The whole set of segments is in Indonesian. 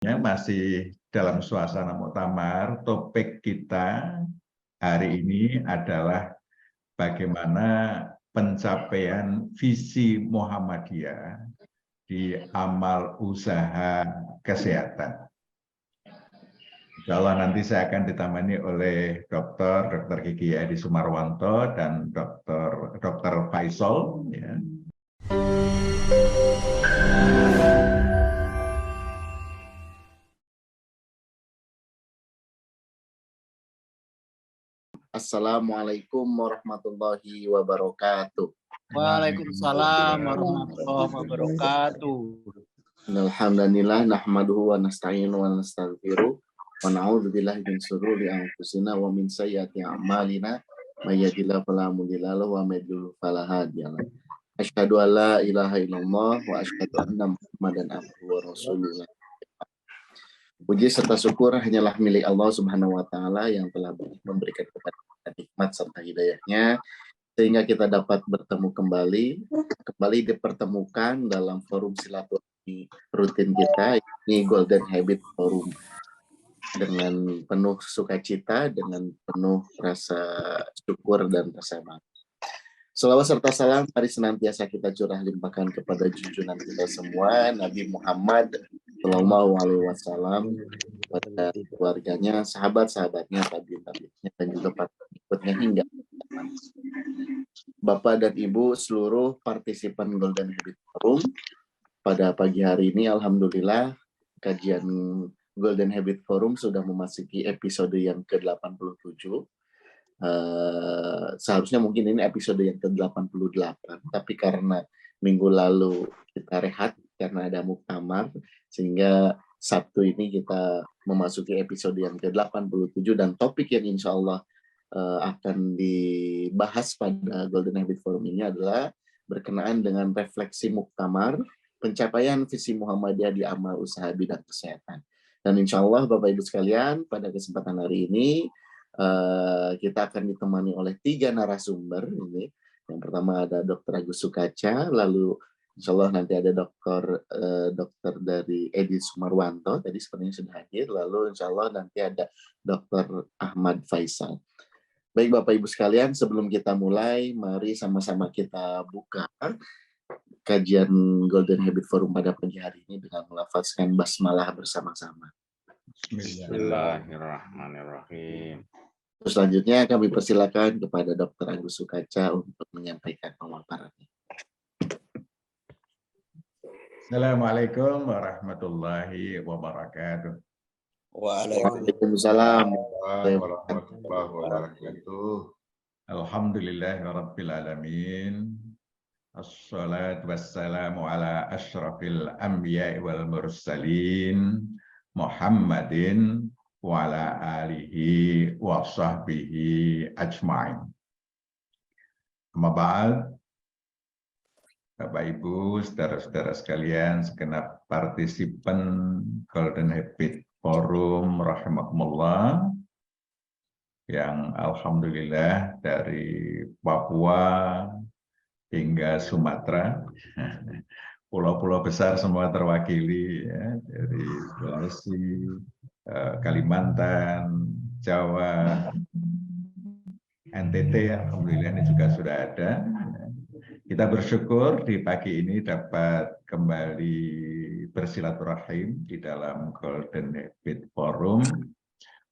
Masih dalam suasana muktamar. Topik kita hari ini adalah bagaimana pencapaian visi Muhammadiyah di amal usaha kesehatan. Insya Allah nanti saya akan ditemani oleh Dr. Gigi Edi Sumarwanto dan Dr. Faisal. Ya. Assalamualaikum warahmatullahi wabarakatuh. Waalaikumsalam warahmatullahi wabarakatuh. Alhamdulillah nahmaduhu wa nasta'inu wa nastaghfiruh wa na'udzubillahi min syururi anfusina wa min sayyiati a'malina may yahdihillahu fala mudilla lahu wa may yudlil fala hadiya lahu. Asyhadu an la ilaha illallah wa asyhadu anna Muhammadan abduhu wa rasuluh. Puji serta syukur hanyalah milik Allah Subhanahu wa taala yang telah memberikan kepada kita nikmat serta hidayahnya sehingga kita dapat bertemu kembali dipertemukan dalam forum silaturahmi rutin kita, ini Golden Habit Forum, dengan penuh sukacita, dengan penuh rasa syukur dan rasa bangga. Salawat serta salam mari senantiasa kita curah limpahkan kepada junjungan kita semua Nabi Muhammad Shallallahu Alaihi Wasallam, pada keluarganya, sahabat-sahabatnya, tabi'in-tabi'innya, dan juga para pengikutnya hingga Bapak dan Ibu seluruh partisipan Golden Habit Forum. Pada pagi hari ini alhamdulillah kajian Golden Habit Forum sudah memasuki episode yang ke-87. Seharusnya mungkin ini episode yang ke-88, tapi karena minggu lalu kita rehat karena ada muktamar, sehingga Sabtu ini kita memasuki episode yang ke-87, dan topik yang insya Allah akan dibahas pada Golden Habit Forum ini adalah berkenaan dengan refleksi muktamar, pencapaian visi Muhammadiyah di amal usaha bidang kesehatan. Dan insya Allah Bapak Ibu sekalian, pada kesempatan hari ini kita akan ditemani oleh 3 narasumber ini. Yang pertama ada Dr. Agus Sukaca, lalu insya Allah nanti ada dokter dari Edi Sumarwanto, tadi sepertinya sudah hadir, lalu insya Allah nanti ada Dr. Ahmad Faisal. Baik Bapak Ibu sekalian, sebelum kita mulai, mari sama-sama kita buka kajian Golden Habit Forum pada pagi hari ini dengan melafazkan basmalah bersama-sama. Bismillahirrahmanirrahim. Terus selanjutnya kami persilakan kepada Dr. Agus Sukaca untuk menyampaikan pemaparannya. Assalamualaikum warahmatullahi wabarakatuh. Waalaikumsalam warahmatullahi wabarakatuh. Alhamdulillahirabbil alamin. Assalatu wassalamu ala asyrafil anbiya'i wal mursalin Muhammadin wa ala alihi wa sahbihi ajma'in. Amma ba'd. Bapak Ibu, saudara-saudara sekalian, segenap partisipan Golden Habit Forum rahimakumullah, yang alhamdulillah dari Papua hingga Sumatera, pulau-pulau besar semua terwakili, ya, dari Sulawesi, Kalimantan, Jawa, NTT, alhamdulillah ini juga sudah ada. Kita bersyukur di pagi ini dapat kembali bersilaturahim di dalam Golden Habit Forum,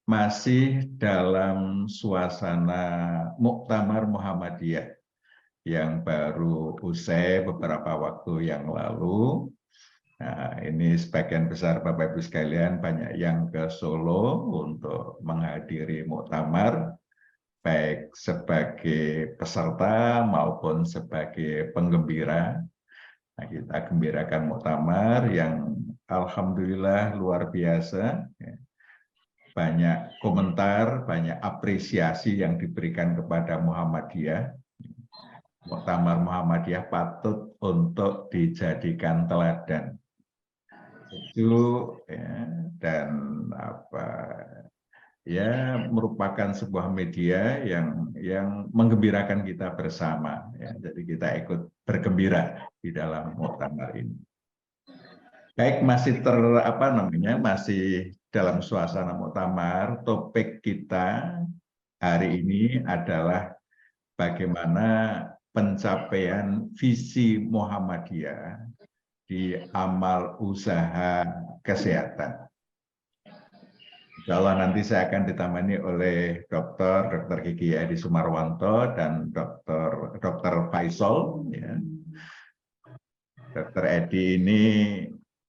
masih dalam suasana muktamar Muhammadiyah yang baru usai beberapa waktu yang lalu. Nah, ini sebagian besar Bapak Ibu sekalian banyak yang ke Solo untuk menghadiri muktamar, baik sebagai peserta maupun sebagai penggembira. Nah, kita gembirakan muktamar yang alhamdulillah luar biasa. Banyak komentar, banyak apresiasi yang diberikan kepada Muhammadiyah. Muktamar Muhammadiyah patut untuk dijadikan teladan. Itu ya, dan merupakan sebuah media yang menggembirakan kita bersama, ya. Jadi kita ikut bergembira di dalam muktamar ini. Baik, masih masih dalam suasana muktamar. Topik kita hari ini adalah bagaimana pencapaian visi Muhammadiyah di amal usaha kesehatan. Insya Allah nanti saya akan ditemani oleh Dr. Gigi Edi Sumarwanto dan Dr. Faisal. Ya. Dr. Edi ini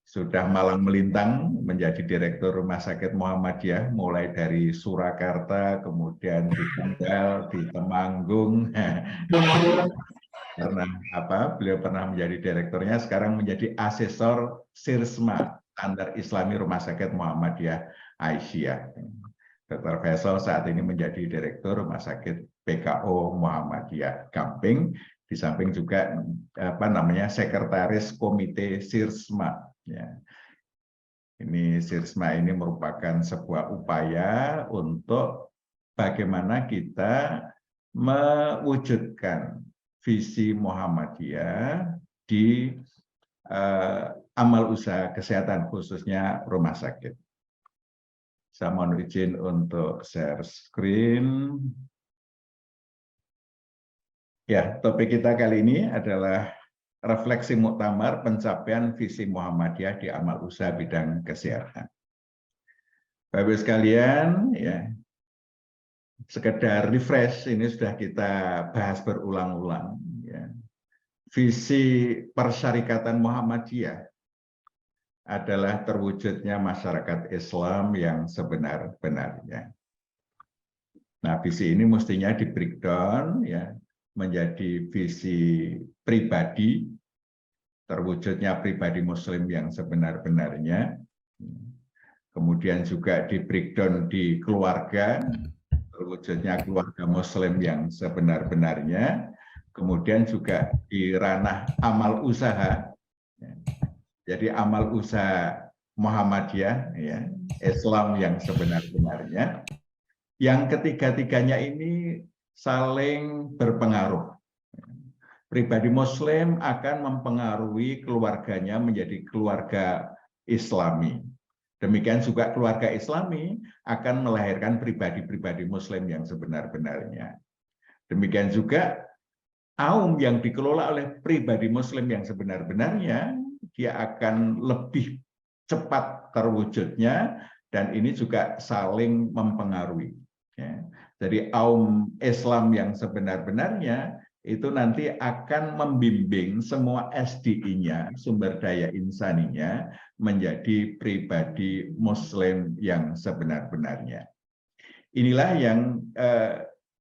sudah malang melintang menjadi Direktur Rumah Sakit Muhammadiyah, mulai dari Surakarta, kemudian di Tegal, di Temanggung. Karena beliau pernah menjadi direkturnya, sekarang menjadi asesor Sirsma, Standar Islami Rumah Sakit Muhammadiyah Aisyah. Dr. Faisal saat ini menjadi Direktur Rumah Sakit PKO Muhammadiyah Gamping, di samping juga Sekretaris Komite Sirsma. Ya. Ini Sirsma ini merupakan sebuah upaya untuk bagaimana kita mewujudkan visi Muhammadiyah di amal usaha kesehatan, khususnya rumah sakit. Saya mohon izin untuk share screen. Ya, topik kita kali ini adalah refleksi muktamar pencapaian visi Muhammadiyah di amal usaha bidang kesehatan. Bapak-Ibu sekalian, ya, sekedar refresh, ini sudah kita bahas berulang-ulang. Ya. Visi Persyarikatan Muhammadiyah adalah terwujudnya masyarakat Islam yang sebenar-benarnya. Nah, visi ini mestinya di breakdown ya, menjadi visi pribadi, terwujudnya pribadi Muslim yang sebenar-benarnya. Kemudian juga di breakdown di keluarga, terwujudnya keluarga Muslim yang sebenar-benarnya. Kemudian juga di ranah amal usaha. Jadi amal usaha Muhammadiyah, ya, Islam yang sebenar-benarnya. Yang ketiga-tiganya ini saling berpengaruh. Pribadi Muslim akan mempengaruhi keluarganya menjadi keluarga Islami. Demikian juga keluarga Islami akan melahirkan pribadi-pribadi Muslim yang sebenar-benarnya. Demikian juga kaum yang dikelola oleh pribadi Muslim yang sebenar-benarnya, dia akan lebih cepat terwujudnya, dan ini juga saling mempengaruhi. Ya. Jadi kaum Islam yang sebenar-benarnya itu nanti akan membimbing semua SDI-nya, sumber daya insaninya, menjadi pribadi Muslim yang sebenar-benarnya. Inilah yang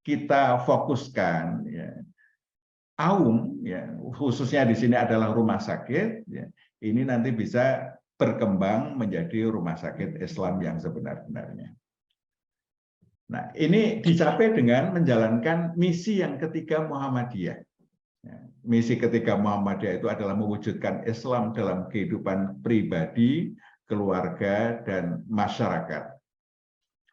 kita fokuskan. Ya. Kaum, ya, khususnya di sini adalah rumah sakit, ya, ini nanti bisa berkembang menjadi rumah sakit Islam yang sebenar-benarnya. Nah, ini dicapai dengan menjalankan misi yang ketiga Muhammadiyah. Ya, misi ketiga Muhammadiyah itu adalah mewujudkan Islam dalam kehidupan pribadi, keluarga, dan masyarakat.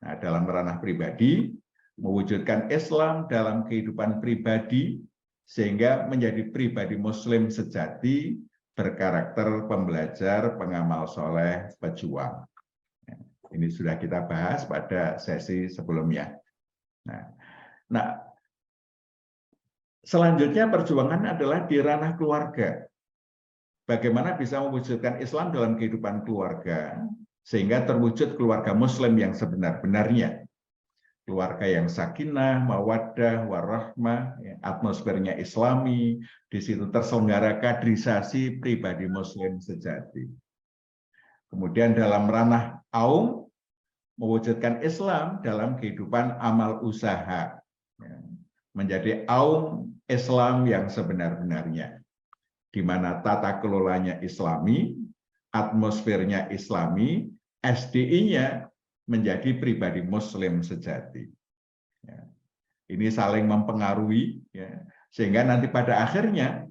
Nah, dalam ranah pribadi, mewujudkan Islam dalam kehidupan pribadi, sehingga menjadi pribadi Muslim sejati, berkarakter pembelajar, pengamal soleh, pejuang. Ini sudah kita bahas pada sesi sebelumnya. Nah, selanjutnya perjuangan adalah di ranah keluarga. Bagaimana bisa mewujudkan Islam dalam kehidupan keluarga, sehingga terwujud keluarga Muslim yang sebenar-benarnya. Keluarga yang sakinah, mawaddah, warahmah, atmosfernya Islami, di situ terselenggara kaderisasi pribadi Muslim sejati. Kemudian dalam ranah kaum, mewujudkan Islam dalam kehidupan amal usaha, menjadi kaum Islam yang sebenar-benarnya, di mana tata kelolanya Islami, atmosfernya Islami, SDI-nya menjadi pribadi Muslim sejati. Ya. Ini saling mempengaruhi, ya, sehingga nanti pada akhirnya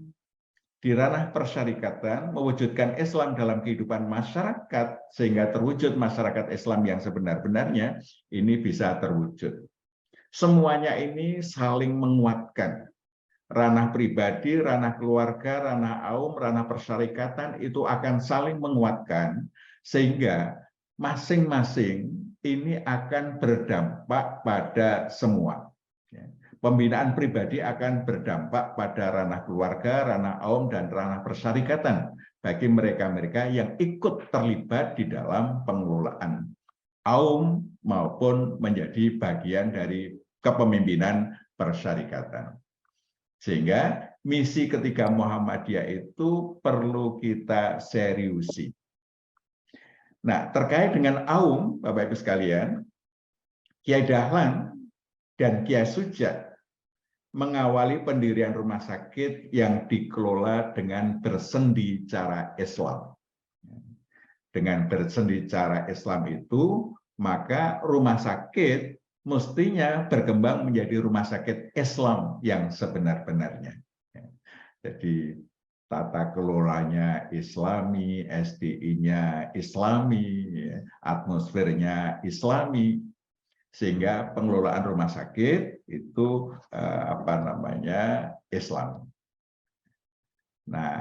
di ranah persyarikatan mewujudkan Islam dalam kehidupan masyarakat, sehingga terwujud masyarakat Islam yang sebenar-benarnya, ini bisa terwujud. Semuanya ini saling menguatkan. ranah pribadi, ranah keluarga, ranah aum, ranah persyarikatan itu akan saling menguatkan sehingga masing-masing ini akan berdampak pada semua. Pembinaan pribadi akan berdampak pada ranah keluarga, ranah aum, dan ranah persyarikatan bagi mereka-mereka yang ikut terlibat di dalam pengelolaan aum maupun menjadi bagian dari kepemimpinan persyarikatan. Sehingga misi ketiga Muhammadiyah itu perlu kita seriusi. Nah, terkait dengan aum, Bapak Ibu sekalian, Kiai Dahlan dan Kiai Sujat mengawali pendirian rumah sakit yang dikelola dengan bersendi cara Islam. Dengan bersendi cara Islam itu, maka rumah sakit mestinya berkembang menjadi rumah sakit Islam yang sebenar-benarnya. Jadi tata kelolanya Islami, SDI-nya Islami, atmosfernya Islami, sehingga pengelolaan rumah sakit itu Islam. Nah,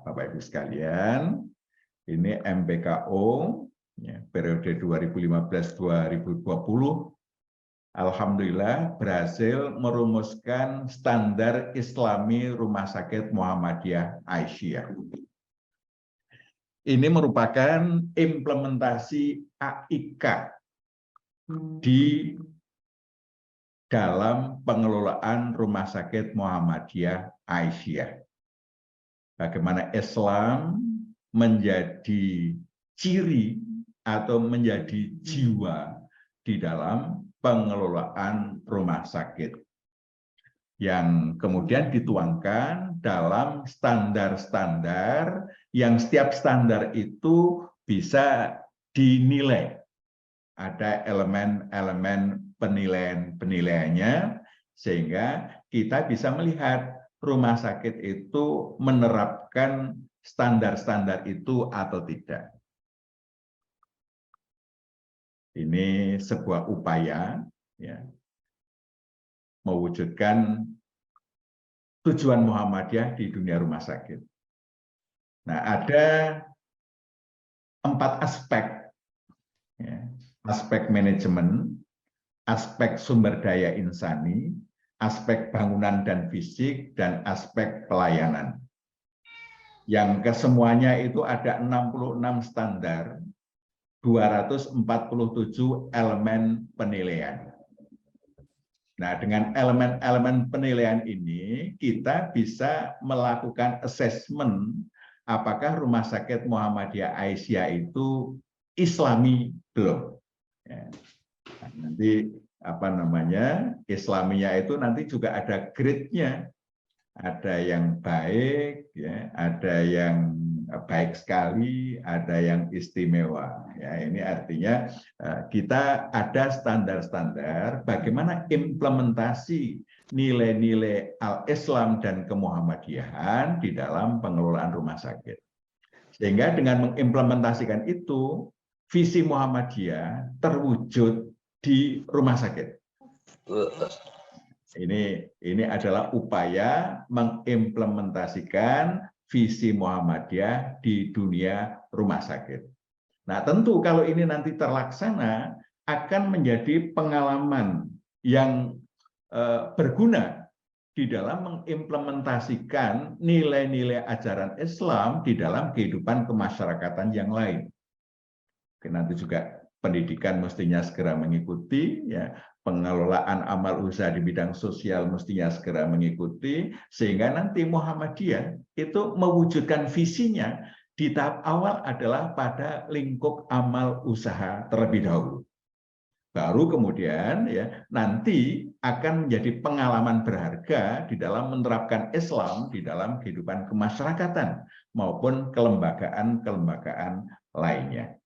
Bapak Ibu sekalian, ini MBKO ya, periode 2015-2020, alhamdulillah berhasil merumuskan standar Islami Rumah Sakit Muhammadiyah Aisyah. Ini merupakan implementasi AIK di dalam pengelolaan Rumah Sakit Muhammadiyah Aisyah. Bagaimana Islam menjadi ciri atau menjadi jiwa di dalam pengelolaan rumah sakit yang kemudian dituangkan dalam standar-standar yang setiap standar itu bisa dinilai. Ada elemen-elemen penilaiannya sehingga kita bisa melihat rumah sakit itu menerapkan standar-standar itu atau tidak. Ini sebuah upaya ya, mewujudkan tujuan Muhammadiyah di dunia rumah sakit. Nah, ada 4 aspek, ya, aspek manajemen, aspek sumber daya insani, aspek bangunan dan fisik, dan aspek pelayanan. Yang kesemuanya itu ada 66 standar, 247 elemen penilaian. Nah, dengan elemen-elemen penilaian ini, kita bisa melakukan assessment apakah Rumah Sakit Muhammadiyah Aisyah itu Islami belum. Ya. Nanti Islaminya itu nanti juga ada grade-nya. Ada yang baik, ya, ada yang baik sekali, ada yang istimewa. Ya, ini artinya kita ada standar-standar bagaimana implementasi nilai-nilai al-Islam dan kemuhammadiyahan di dalam pengelolaan rumah sakit. Sehingga dengan mengimplementasikan itu, visi Muhammadiyah terwujud di rumah sakit. Ini adalah upaya mengimplementasikan visi Muhammadiyah di dunia rumah sakit. Nah, tentu kalau ini nanti terlaksana akan menjadi pengalaman yang berguna di dalam mengimplementasikan nilai-nilai ajaran Islam di dalam kehidupan kemasyarakatan yang lain. Oke, nanti juga pendidikan mestinya segera mengikuti, ya. Pengelolaan amal usaha di bidang sosial mestinya segera mengikuti, sehingga nanti Muhammadiyah itu mewujudkan visinya di tahap awal adalah pada lingkup amal usaha terlebih dahulu. Baru kemudian ya nanti akan menjadi pengalaman berharga di dalam menerapkan Islam di dalam kehidupan kemasyarakatan maupun kelembagaan-kelembagaan lainnya.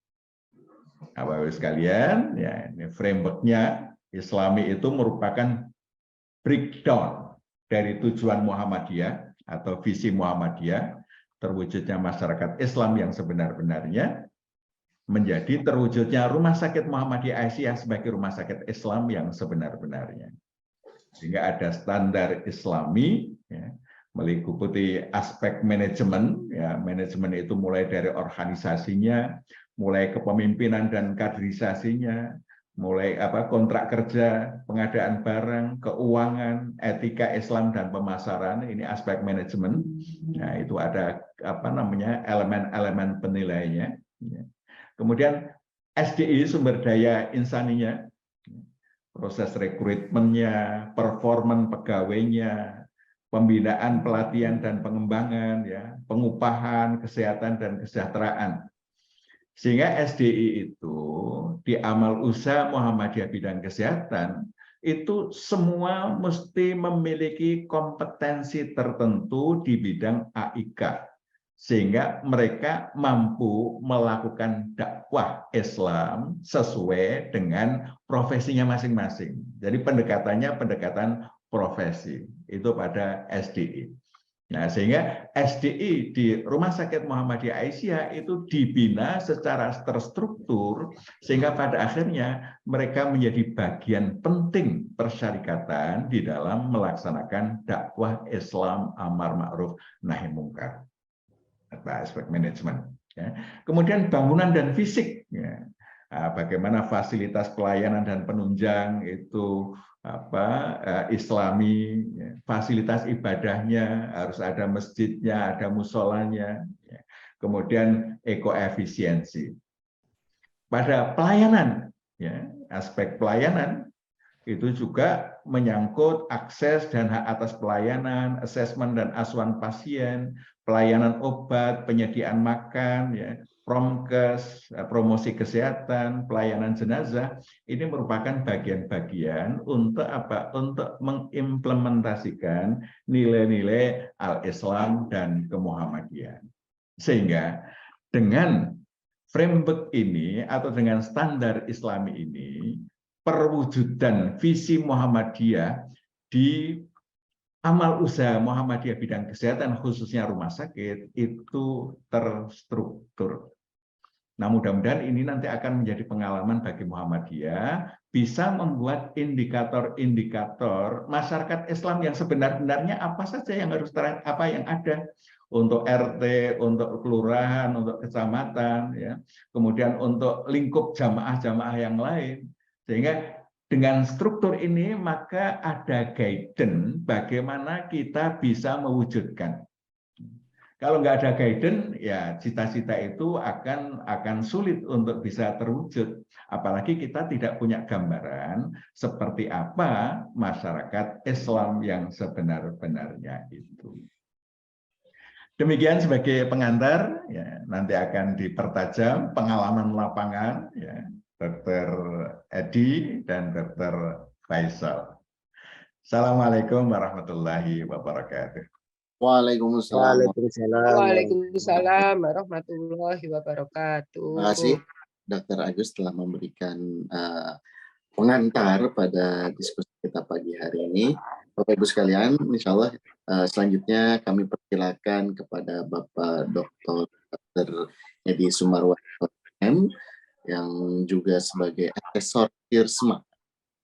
Nah, Bapak-Ibu sekalian, ya ini framework-nya. Islami itu merupakan breakdown dari tujuan Muhammadiyah atau visi Muhammadiyah, terwujudnya masyarakat Islam yang sebenar-benarnya, menjadi terwujudnya Rumah Sakit Muhammadiyah Aisyah sebagai rumah sakit Islam yang sebenar-benarnya. sehingga ada standar Islami, ya, meliputi aspek manajemen, ya, manajemen itu mulai dari organisasinya, mulai kepemimpinan dan kaderisasinya, mulai kontrak kerja, pengadaan barang, keuangan, etika Islam dan pemasaran, ini aspek manajemen. Nah, itu ada elemen-elemen penilaiannya. Kemudian SDI, sumber daya insaninya, proses rekrutmennya, performan pegawainya, pembinaan, pelatihan dan pengembangan, ya, pengupahan, kesehatan dan kesejahteraan. Sehingga SDI itu di amal usaha Muhammadiyah bidang kesehatan itu semua mesti memiliki kompetensi tertentu di bidang AIK, sehingga mereka mampu melakukan dakwah Islam sesuai dengan profesinya masing-masing. Jadi pendekatannya pendekatan profesi itu pada SDI. Nah, sehingga SDI di Rumah Sakit Muhammadiyah Aisyah itu dibina secara terstruktur sehingga pada akhirnya mereka menjadi bagian penting persyarikatan di dalam melaksanakan dakwah Islam amar ma'ruf nahi mungkar. Aspek manajemen. Ya. Kemudian bangunan dan fisik. Ya. Bagaimana fasilitas pelayanan dan penunjang itu Islami, ya. Fasilitas ibadahnya harus ada masjidnya, ada musolanya, ya. Kemudian ekoefisiensi. Pada pelayanan, ya, aspek pelayanan itu juga menyangkut akses dan hak atas pelayanan, asesmen dan asuhan pasien, pelayanan obat, penyediaan makan, ya, promkes, promosi kesehatan, pelayanan jenazah, ini merupakan bagian-bagian untuk apa? Untuk mengimplementasikan nilai-nilai al-Islam dan kemuhammadiyan. Sehingga dengan framework ini atau dengan standar Islami ini, perwujudan visi Muhammadiyah di amal usaha Muhammadiyah bidang kesehatan khususnya rumah sakit itu terstruktur. Nah, mudah-mudahan ini nanti akan menjadi pengalaman bagi Muhammadiyah bisa membuat indikator-indikator masyarakat Islam yang sebenar-benarnya apa saja yang harus apa yang ada untuk RT, untuk kelurahan, untuk kecamatan, ya. Kemudian untuk lingkup jamaah-jamaah yang lain. Sehingga dengan struktur ini maka ada guidance bagaimana kita bisa mewujudkan. Kalau nggak ada guidance, ya cita-cita itu akan sulit untuk bisa terwujud. Apalagi kita tidak punya gambaran seperti apa masyarakat Islam yang sebenar-benarnya itu. Demikian sebagai pengantar, ya, nanti akan dipertajam pengalaman lapangan, ya, Dr. Edi dan Dr. Faisal. Assalamualaikum warahmatullahi wabarakatuh. Waalaikumsalam. Waalaikumsalam warahmatullahi wabarakatuh. Terima kasih Dr. Agus telah memberikan pengantar pada diskusi kita pagi hari ini. Bapak Ibu sekalian, insya Allah selanjutnya kami persilakan kepada Bapak Dr. Edi Sumarwanto yang juga sebagai asesor IRSMA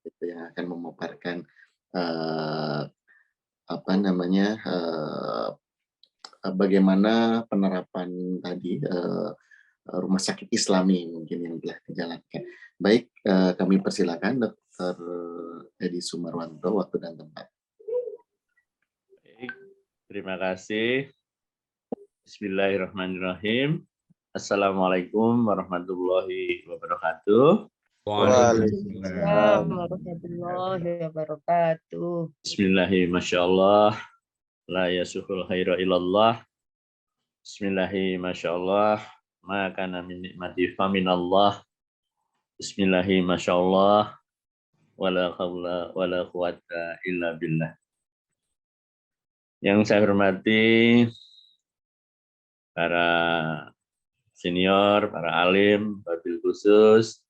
itu yang akan memaparkan bagaimana penerapan tadi rumah sakit Islami mungkin yang telah dijalankan. Baik, kami persilakan Dr. Edi Sumarwanto, waktu dan tempat. Baik, terima kasih. Bismillahirrahmanirrahim. Assalamualaikum warahmatullahi wabarakatuh. Waalaikumsalam warahmatullahi wabarakatuh. Bismillahirrahmanirrahim. Masya Allah. La yasuhul khaira ilallah. Bismillahirrahmanirrahim. Masya Allah. Maka min nikmati faminallah. Bismillahirrahmanirrahim. Masya Allah. Wala hawla wala quwata illa billah. Yang saya hormati para senior, para alim, wabil khusus,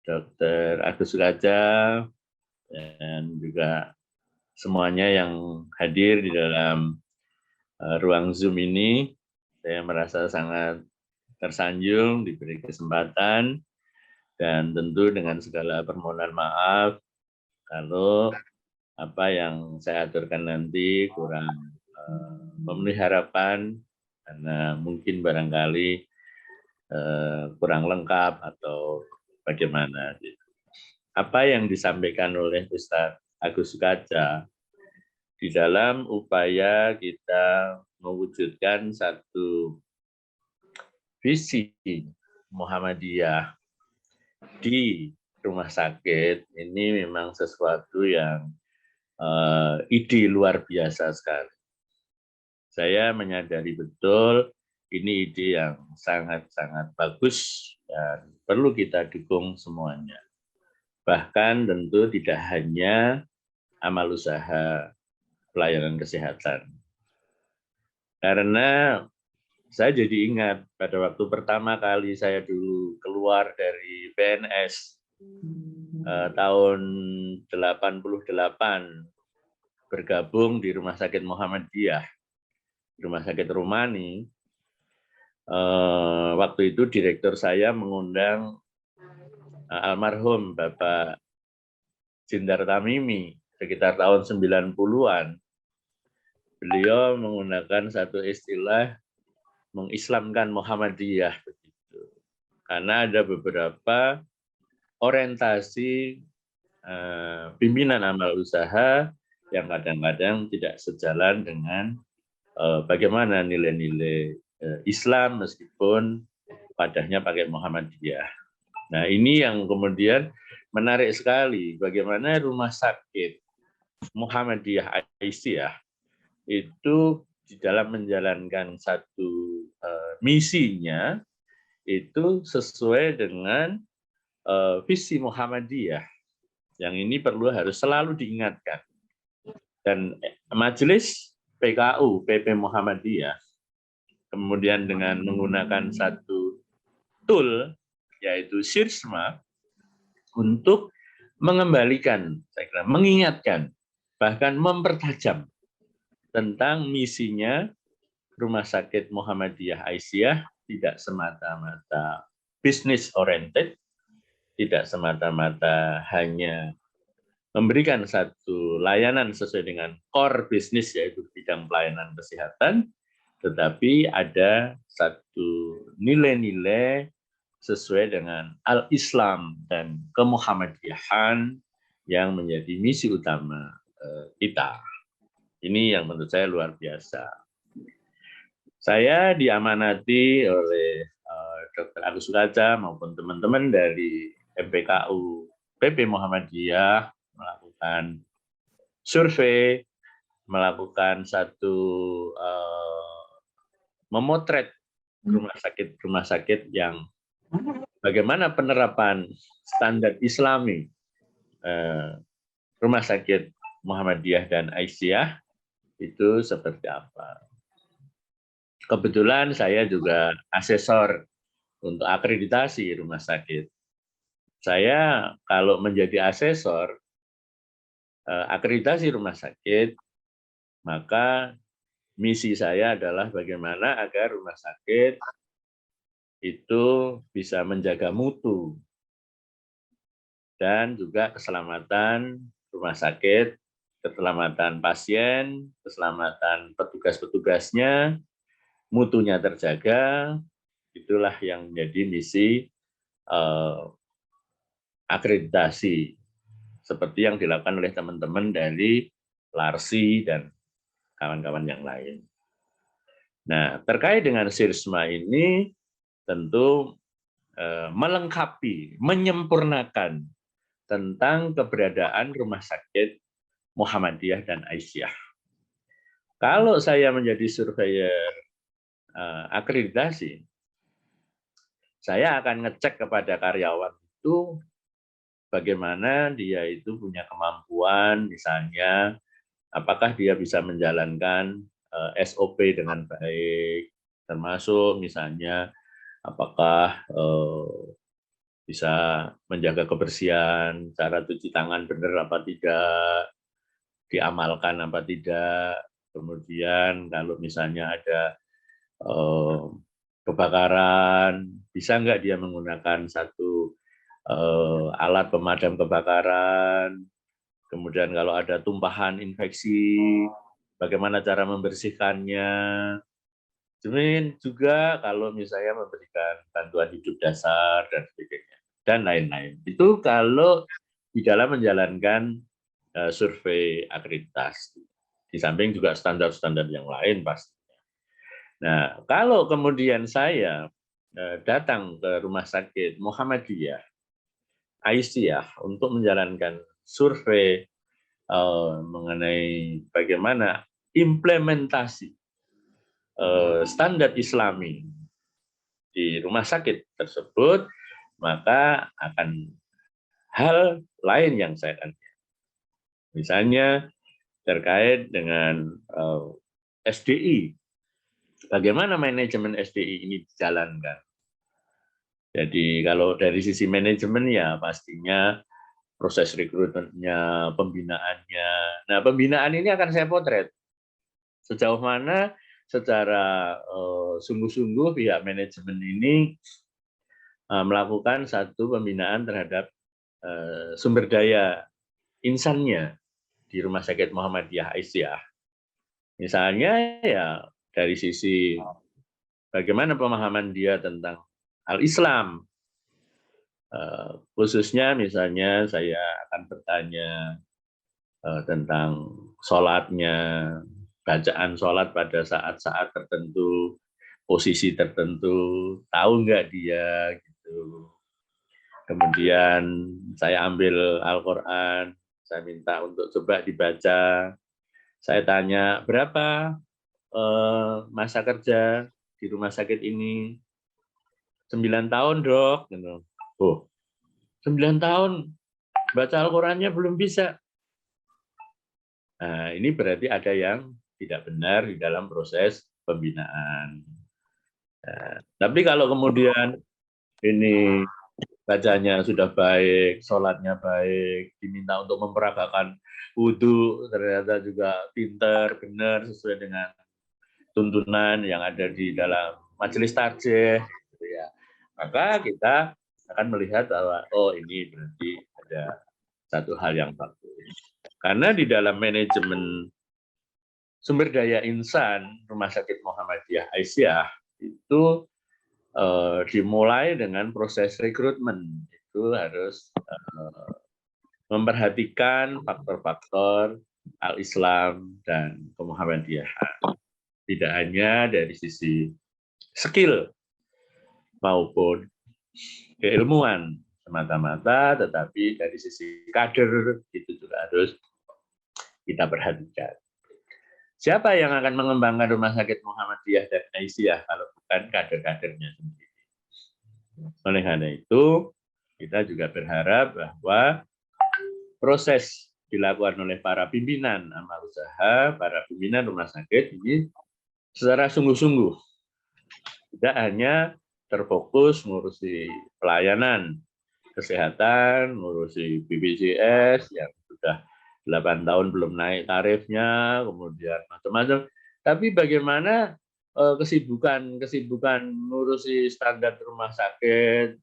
Dr. Agus Sukaja, dan juga semuanya yang hadir di dalam ruang Zoom ini. Saya merasa sangat tersanjung diberi kesempatan, dan tentu dengan segala permohonan maaf kalau apa yang saya aturkan nanti kurang memenuhi harapan, karena mungkin barangkali kurang lengkap atau bagaimana. Apa yang disampaikan oleh Ustadz Agus Sukaja di dalam upaya kita mewujudkan satu visi Muhammadiyah di rumah sakit ini memang sesuatu yang ide luar biasa sekali. Saya menyadari betul ini ide yang sangat-sangat bagus dan perlu kita dukung semuanya. Bahkan tentu tidak hanya amal usaha pelayanan kesehatan. Karena saya jadi ingat pada waktu pertama kali saya dulu keluar dari PNS tahun 88 bergabung di Rumah Sakit Muhammadiyah, Rumah Sakit Rumani. Waktu itu direktur saya mengundang almarhum Bapak Jindar Tamimi sekitar tahun 90-an. Beliau menggunakan satu istilah mengislamkan Muhammadiyah begitu. Karena ada beberapa orientasi pimpinan amal usaha yang kadang-kadang tidak sejalan dengan bagaimana nilai-nilai Islam meskipun padahnya pakai Muhammadiyah. Nah, ini yang kemudian menarik sekali bagaimana rumah sakit Muhammadiyah Aisyah itu di dalam menjalankan satu misinya itu sesuai dengan visi Muhammadiyah. Yang ini harus selalu diingatkan. Dan majelis PKU PP Muhammadiyah kemudian dengan menggunakan satu tool yaitu Sirsma untuk mengembalikan, saya kira, mengingatkan, bahkan mempertajam tentang misinya Rumah Sakit Muhammadiyah Aisyah tidak semata-mata business oriented, tidak semata-mata hanya memberikan satu layanan sesuai dengan core bisnis yaitu bidang pelayanan kesehatan, tetapi ada satu nilai-nilai sesuai dengan al-Islam dan kemuhammadiyahan yang menjadi misi utama kita. Ini yang menurut saya luar biasa. Saya diamanati oleh Dr. Agus Sukaja maupun teman-teman dari MPKU PP Muhammadiyah melakukan survei, melakukan satu memotret rumah sakit yang bagaimana penerapan standar Islami Rumah Sakit Muhammadiyah dan Aisyah itu seperti apa. Kebetulan saya juga asesor untuk akreditasi rumah sakit. Saya kalau menjadi asesor akreditasi rumah sakit, maka misi saya adalah bagaimana agar rumah sakit itu bisa menjaga mutu dan juga keselamatan rumah sakit, keselamatan pasien, keselamatan petugas-petugasnya, mutunya terjaga. Itulah yang menjadi misi akreditasi seperti yang dilakukan oleh teman-teman dari LARSI dan kawan-kawan yang lain. Nah, terkait dengan Sirsma ini tentu melengkapi, menyempurnakan tentang keberadaan Rumah Sakit Muhammadiyah dan Aisyah. Kalau saya menjadi surveyor akreditasi, saya akan ngecek kepada karyawan itu bagaimana dia itu punya kemampuan, misalnya apakah dia bisa menjalankan SOP dengan baik, termasuk misalnya apakah bisa menjaga kebersihan, cara cuci tangan benar apa tidak, diamalkan apa tidak, kemudian kalau misalnya ada kebakaran, bisa nggak dia menggunakan satu alat pemadam kebakaran, kemudian kalau ada tumpahan infeksi, bagaimana cara membersihkannya. Kemudian juga kalau misalnya memberikan bantuan hidup dasar dan sebagainya, dan lain-lain. Itu kalau di dalam menjalankan survei akreditasi. Di samping juga standar-standar yang lain pastinya. Nah, kalau kemudian saya datang ke Rumah Sakit Muhammadiyah, Aisyah, untuk menjalankan survei mengenai bagaimana implementasi standar Islami di rumah sakit tersebut, maka akan hal lain yang saya akan lihat. Misalnya terkait dengan SDI, bagaimana manajemen SDI ini dijalankan. Jadi kalau dari sisi manajemen ya pastinya proses rekrutmennya, pembinaannya. Nah, pembinaan ini akan saya potret. Sejauh mana secara sungguh-sungguh pihak manajemen ini melakukan satu pembinaan terhadap sumber daya insannya di Rumah Sakit Muhammadiyah Aisyah. Misalnya ya dari sisi bagaimana pemahaman dia tentang al-Islam. Khususnya misalnya saya akan bertanya tentang sholatnya, bacaan sholat pada saat-saat tertentu, posisi tertentu, tahu nggak dia gitu. Kemudian saya ambil Al-Quran, saya minta untuk coba dibaca. Saya tanya, berapa masa kerja di rumah sakit ini? 9 tahun, Dok. Oh, 9 tahun, baca Al-Qurannya belum bisa. Nah, ini berarti ada yang tidak benar di dalam proses pembinaan. Nah, tapi kalau kemudian ini bacanya sudah baik, sholatnya baik, diminta untuk memperagakan wudhu, ternyata juga pinter, benar, sesuai dengan tuntunan yang ada di dalam majelis tarjih, gitu ya. Maka kita akan melihat bahwa, oh ini berarti ada satu hal yang bagus. Karena di dalam manajemen sumber daya insan Rumah Sakit Muhammadiyah Aisyah itu dimulai dengan proses rekrutmen. Itu harus memperhatikan faktor-faktor al-Islam dan kemuhammadiyahan. Tidak hanya dari sisi skill maupun keilmuan semata-mata, tetapi dari sisi kader itu juga harus kita perhatikan. Siapa yang akan mengembangkan Rumah Sakit Muhammadiyah dan Aisyah kalau bukan kader-kadernya sendiri. Oleh karena itu, kita juga berharap bahwa proses dilakukan oleh para pimpinan amal usaha, para pimpinan rumah sakit ini secara sungguh-sungguh. Tidak hanya terfokus mengurusi pelayanan kesehatan, mengurusi BPJS yang sudah 8 tahun belum naik tarifnya, kemudian macam-macam. Tapi bagaimana kesibukan mengurusi standar rumah sakit,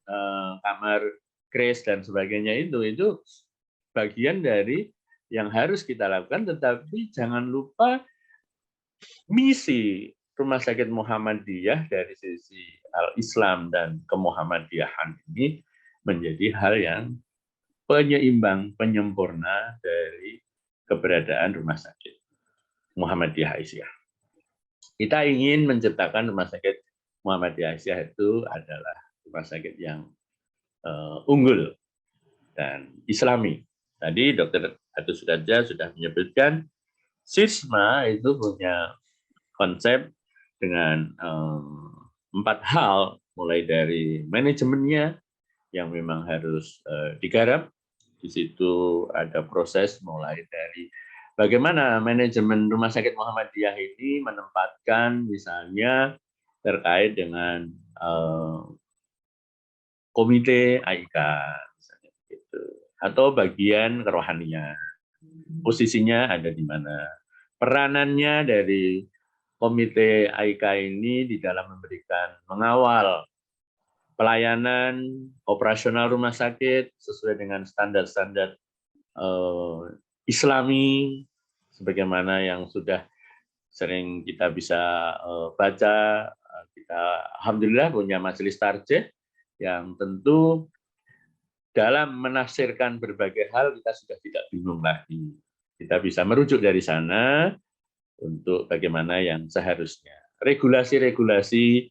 kamar kris dan sebagainya itu bagian dari yang harus kita lakukan, tetapi jangan lupa misi Rumah Sakit Muhammadiyah dari sisi al-Islam dan kemuhammadiyahan ini menjadi hal yang penyeimbang, penyempurna dari keberadaan Rumah Sakit Muhammadiyah Aisyah. Kita ingin menciptakan Rumah Sakit Muhammadiyah Aisyah itu adalah rumah sakit yang unggul dan Islami. Tadi Dr. Hatus Sudarja sudah menyebutkan SISMA itu punya konsep dengan 4 hal, mulai dari manajemennya yang memang harus digarap. Di situ ada proses mulai dari bagaimana manajemen Rumah Sakit Muhammadiyah ini menempatkan misalnya terkait dengan komite AIK, misalnya gitu, atau bagian kerohanian. Posisinya ada di mana? Peranannya dari komite AIK ini di dalam mengawal pelayanan operasional rumah sakit sesuai dengan standar-standar Islami, sebagaimana yang sudah sering kita bisa baca. Kita alhamdulillah punya majelis tarjih yang tentu dalam menafsirkan berbagai hal kita sudah tidak bingung lagi. Kita bisa merujuk dari sana untuk bagaimana yang seharusnya. Regulasi-regulasi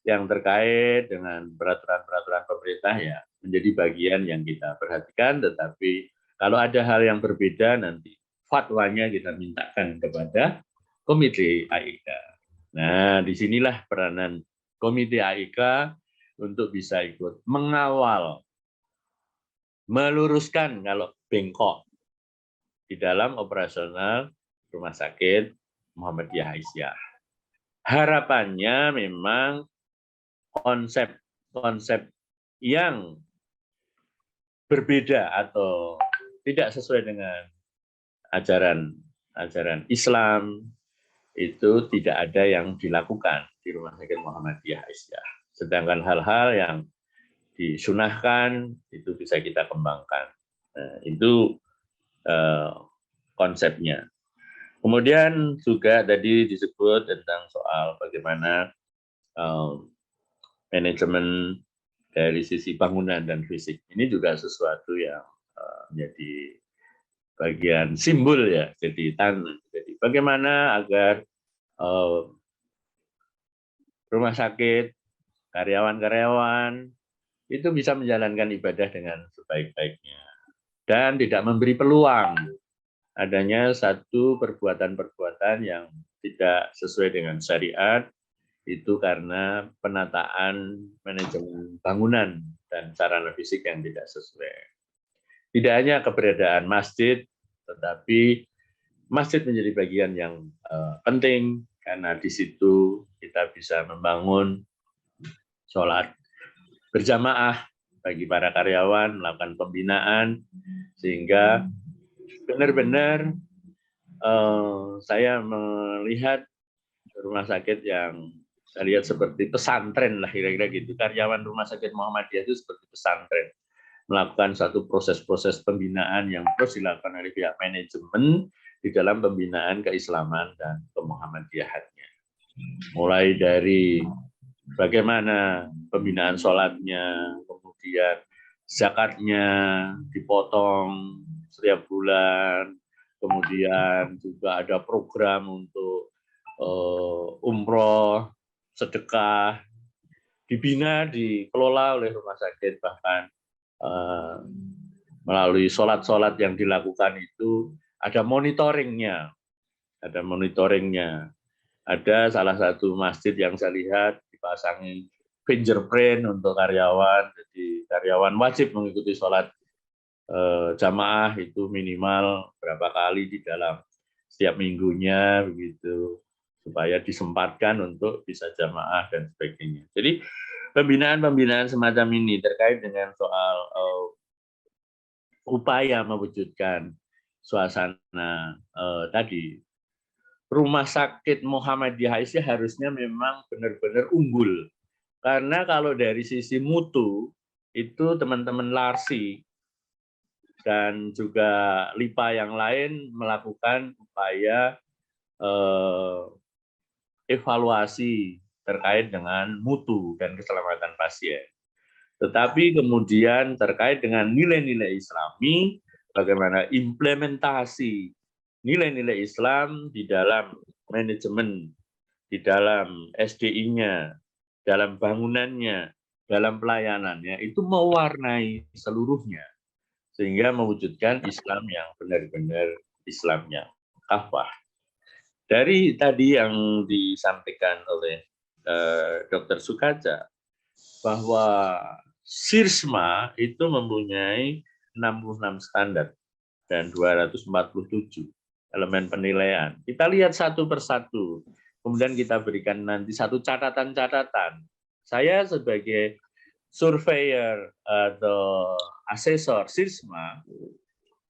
yang terkait dengan peraturan-peraturan pemerintah ya menjadi bagian yang kita perhatikan, tetapi kalau ada hal yang berbeda nanti fatwanya kita mintakan kepada Komite AIK. Nah, disinilah peranan Komite AIK untuk bisa ikut mengawal, meluruskan kalau bengkok di dalam operasional Rumah Sakit Muhammadiyah Aisyah. Harapannya memang konsep yang berbeda atau tidak sesuai dengan ajaran Islam itu tidak ada yang dilakukan di Rumah Sakit Muhammadiyah Aisyah. Sedangkan hal-hal yang disunahkan itu bisa kita kembangkan. Nah, itu konsepnya. Kemudian juga tadi disebut tentang soal bagaimana manajemen dari sisi bangunan dan fisik. Ini juga sesuatu yang menjadi bagian simbol ya. Jadi bagaimana agar rumah sakit, karyawan-karyawan itu bisa menjalankan ibadah dengan sebaik-baiknya dan tidak memberi peluang adanya satu perbuatan-perbuatan yang tidak sesuai dengan syariat itu karena penataan manajemen bangunan dan sarana fisik yang tidak sesuai. Tidak hanya keberadaan masjid, tetapi masjid menjadi bagian yang penting karena di situ kita bisa membangun sholat berjamaah bagi para karyawan, melakukan pembinaan, sehingga benar-benar saya melihat rumah sakit yang saya lihat seperti pesantren lah kira-kira gitu. Karyawan Rumah Sakit Muhammadiyah itu seperti pesantren, melakukan satu proses-proses pembinaan yang terus dilakukan oleh pihak manajemen di dalam pembinaan keislaman dan kemuhammadiyahannya. Mulai dari bagaimana pembinaan sholatnya, kemudian zakatnya dipotong setiap bulan, kemudian juga ada program untuk umroh, sedekah, dibina, dikelola oleh rumah sakit, bahkan melalui sholat-sholat yang dilakukan itu ada monitoringnya, ada salah satu masjid yang saya lihat dipasangi fingerprint untuk karyawan, jadi karyawan wajib mengikuti sholat jamaah itu minimal berapa kali di dalam setiap minggunya begitu, supaya disempatkan untuk bisa jamaah dan sebagainya. Jadi pembinaan-pembinaan semacam ini terkait dengan soal upaya mewujudkan suasana tadi, Rumah Sakit Muhammadiyah Aisyah harusnya memang benar-benar unggul. Karena kalau dari sisi mutu, itu teman-teman Larsi dan juga LIPA yang lain melakukan upaya evaluasi terkait dengan mutu dan keselamatan pasien. Tetapi kemudian terkait dengan nilai-nilai Islami, bagaimana implementasi nilai-nilai Islam di dalam manajemen, di dalam SDI-nya, dalam bangunannya, dalam pelayanannya, itu mewarnai seluruhnya, sehingga mewujudkan Islam yang benar-benar Islam yang kafah. Dari tadi yang disampaikan oleh Dr. Sukaja, bahwa Sirsma itu mempunyai 66 standar dan 247 elemen penilaian. Kita lihat satu persatu, kemudian kita berikan nanti satu catatan-catatan. Saya sebagai surveyor atau asesor Sirsma,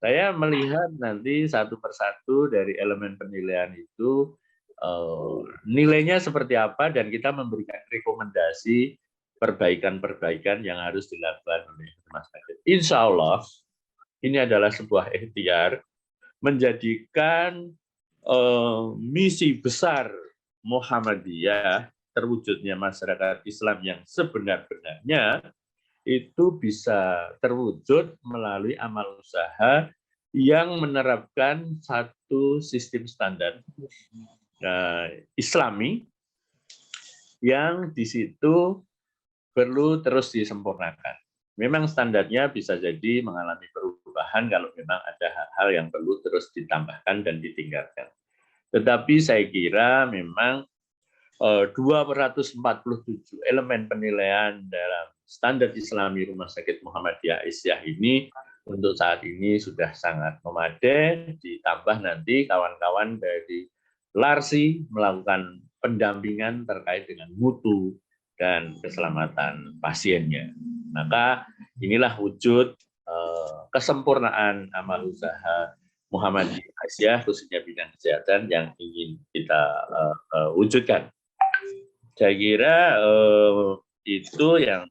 saya melihat nanti satu persatu dari elemen penilaian itu nilainya seperti apa, dan kita memberikan rekomendasi perbaikan-perbaikan yang harus dilakukan oleh rumah sakit. Insya Allah ini adalah sebuah ikhtiar menjadikan misi besar Muhammadiyah, terwujudnya masyarakat Islam yang sebenar-benarnya, itu bisa terwujud melalui amal usaha yang menerapkan satu sistem standar Islami yang di situ perlu terus disempurnakan. Memang standarnya bisa jadi mengalami perubahan kalau memang ada hal-hal yang perlu terus ditambahkan dan ditingkatkan. Tetapi saya kira memang 247 elemen penilaian dalam standar Islami Rumah Sakit Muhammadiyah Aisyah ini untuk saat ini sudah sangat memadai, ditambah nanti kawan-kawan dari LARSI melakukan pendampingan terkait dengan mutu dan keselamatan pasiennya. Maka inilah wujud kesempurnaan amal usaha Muhammadiyah Aisyah, khususnya bidang kesehatan yang ingin kita wujudkan. Saya kira itu yang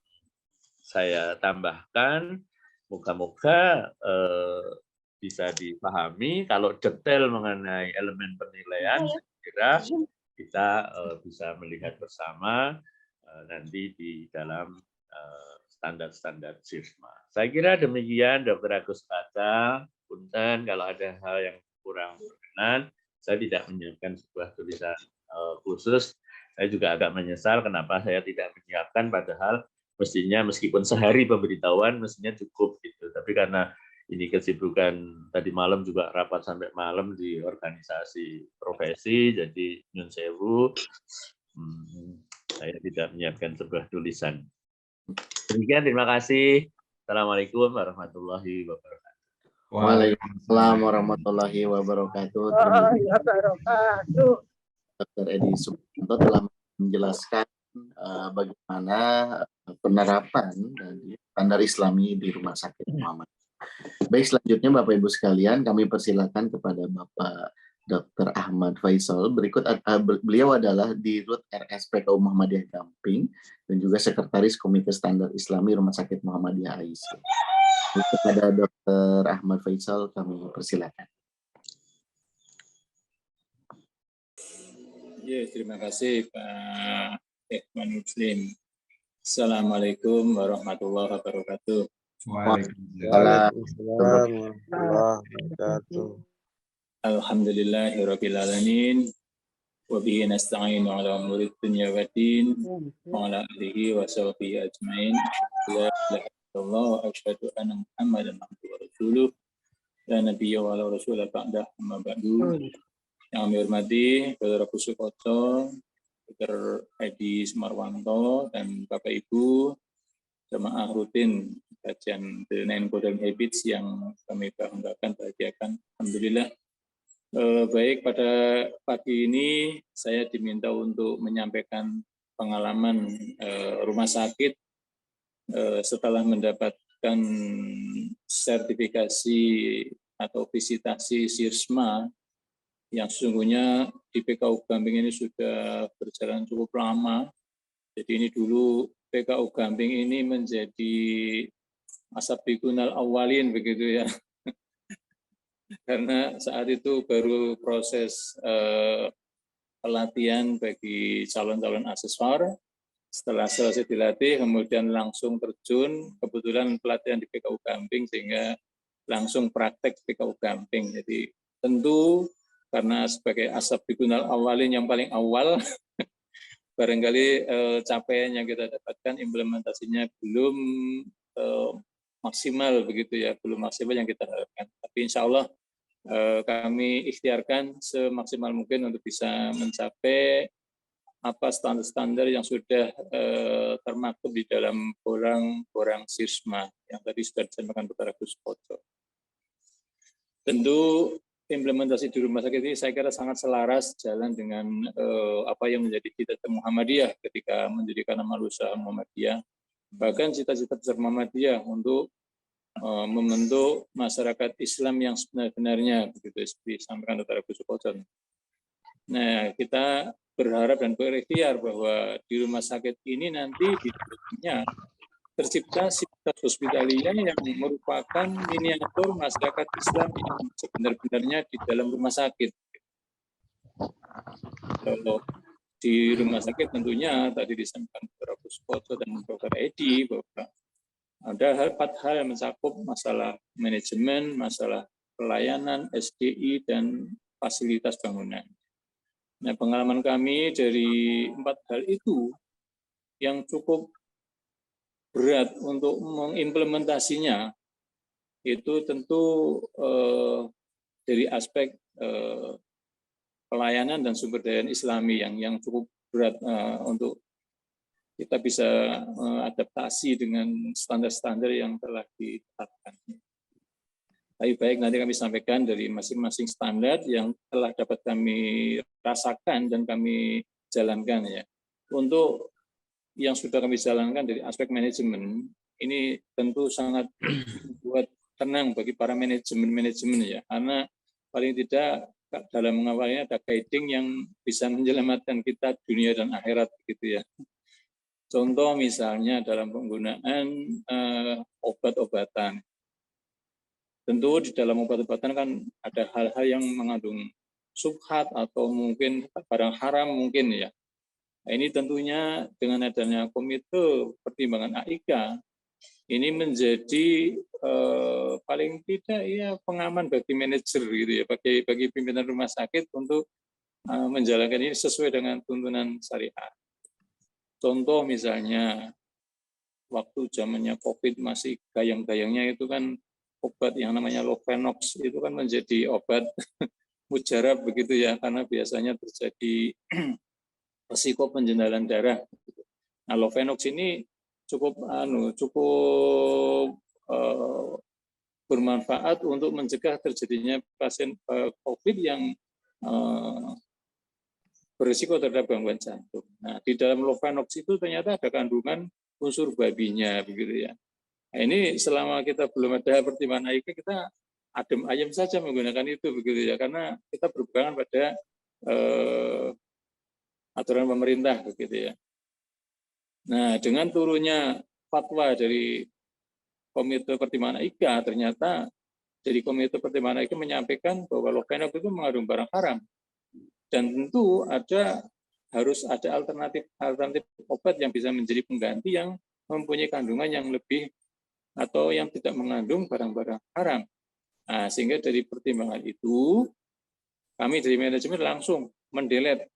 saya tambahkan. Moga-moga bisa dipahami. Kalau detail mengenai elemen penilaian, saya kira kita bisa melihat bersama nanti di dalam standar-standar SIRSMA. Saya kira demikian, Dr. Agus Fathah. Punten kalau ada hal yang kurang berkenan, saya tidak menyiapkan sebuah tulisan khusus. Saya juga agak menyesal kenapa saya tidak menyiapkan, padahal mestinya meskipun sehari pemberitahuan mestinya cukup gitu. Tapi karena ini kesibukan tadi malam juga rapat sampai malam di organisasi profesi, jadi nyun sewu, saya tidak menyiapkan sebuah tulisan. Demikian, terima kasih. Assalamualaikum warahmatullahi wabarakatuh. Waalaikumsalam warahmatullahi wabarakatuh. Dr. Edi Supriyanto telah menjelaskan bagaimana penerapan dari standar Islami di Rumah Sakit Muhammad. Baik, selanjutnya Bapak Ibu sekalian, kami persilakan kepada Bapak Dr. Ahmad Faisal. Berikut beliau adalah Dirut RSPKU Muhammadiyah Gamping dan juga Sekretaris Komite Standar Islami Rumah Sakit Muhammadiyah Aisyah. Kepada Dr. Ahmad Faisal kami persilakan. Ya, terima kasih Pak Ikhwan Muslim. Assalamualaikum warahmatullahi wabarakatuh. Waalaikumsalam warahmatullahi wabarakatuh. Alhamdulillahirabbil alamin. Wa bihi nasta'inu ala umuri dunya waddin wa ala alihi wa sahbihi ajmain. La ilaha illallah wa asyhadu anna Muhammadan abduhu wa rasuluh. La nabiyya wa la rasula ba'da, amma ba'du. Yang kami hormati Saudara Kusukoco, Dr. Edi Sumarwanto, dan Bapak Ibu jemaah rutin kajian The 9 Golden Habits yang kami banggakan, bahagiakan. Alhamdulillah. Baik, pada pagi ini saya diminta untuk menyampaikan pengalaman rumah sakit setelah mendapatkan sertifikasi atau visitasi SIRSMA yang sesungguhnya di PKU Gamping ini sudah berjalan cukup lama. Jadi ini dulu PKU Gamping ini menjadi asabiqunal awalin begitu ya. Karena saat itu baru proses pelatihan bagi calon-calon asesor. Setelah selesai dilatih, kemudian langsung terjun. Kebetulan pelatihan di PKU Gamping sehingga langsung praktek PKU Gamping. Jadi tentu karena sebagai asabiqunal awalin yang paling awal, barangkali capaian yang kita dapatkan implementasinya belum maksimal begitu ya, belum maksimal yang kita harapkan. Tapi insya Allah kami ikhtiarkan semaksimal mungkin untuk bisa mencapai apa standar-standar yang sudah termaktub di dalam borang SIRSMA yang tadi sudah disampaikan Dr. Agus Fathah. Tentu implementasi di rumah sakit ini saya kira sangat selaras jalan dengan apa yang menjadi cita-cita Muhammadiyah ketika mendirikan amal usaha Muhammadiyah. Bahkan cita-cita besar Muhammadiyah untuk membentuk masyarakat Islam yang sebenar-benarnya, begitu seperti disampaikan Dr. Agus Fathah. Nah, kita berharap dan berikhtiar bahwa di rumah sakit ini nanti di dalamnya tercipta Sivitas Hospitalia yang merupakan miniatur masyarakat Islam yang sebenar-benarnya di dalam rumah sakit. Kalau di rumah sakit tentunya tadi disampaikan Dr. Puskoto dan Dr. Edi bahwa ada 4 hal yang mencakup masalah manajemen, masalah pelayanan, SDI, dan fasilitas bangunan. Nah, pengalaman kami dari 4 hal itu yang cukup berat untuk mengimplementasinya itu tentu dari aspek pelayanan dan sumber daya Islami yang cukup berat untuk kita bisa adaptasi dengan standar-standar yang telah ditetapkan. Tapi baik, nanti kami sampaikan dari masing-masing standar yang telah dapat kami rasakan dan kami jalankan ya. Untuk yang sudah kami jalankan dari aspek manajemen, ini tentu sangat membuat tenang bagi para manajemen ya, karena paling tidak dalam mengawalnya ada guiding yang bisa menyelamatkan kita dunia dan akhirat gitu ya. Contoh misalnya dalam penggunaan obat-obatan. Tentu di dalam obat-obatan kan ada hal-hal yang mengandung subhat atau mungkin barang haram mungkin ya. Nah, ini tentunya dengan adanya komite pertimbangan AIK ini menjadi paling tidak ya pengaman bagi manajer gitu ya, bagi pimpinan rumah sakit untuk menjalankan ini sesuai dengan tuntunan syariat. Contoh misalnya waktu zamannya COVID masih gayang-gayangnya itu kan obat yang namanya Lovenox itu kan menjadi obat mujarab begitu ya, karena biasanya terjadi risiko penjendalan darah. Nah, Lovenox ini cukup bermanfaat untuk mencegah terjadinya pasien COVID yang berisiko terhadap gangguan jantung. Nah, di dalam Lovenox itu ternyata ada kandungan unsur babinya begitu ya. Nah, ini selama kita belum ada pertimbangan AIK, kita adem ayem saja menggunakan itu begitu ya, karena kita berpegangan pada aturan pemerintah begitu ya. Nah, dengan turunnya fatwa dari Komite Pertimbangan AIK, ternyata dari Komite Pertimbangan AIK menyampaikan bahwa Lovenox itu mengandung barang haram, dan tentu harus ada alternatif obat yang bisa menjadi pengganti yang mempunyai kandungan yang lebih atau yang tidak mengandung barang-barang haram. Nah, sehingga dari pertimbangan itu kami dari manajemen langsung mendelete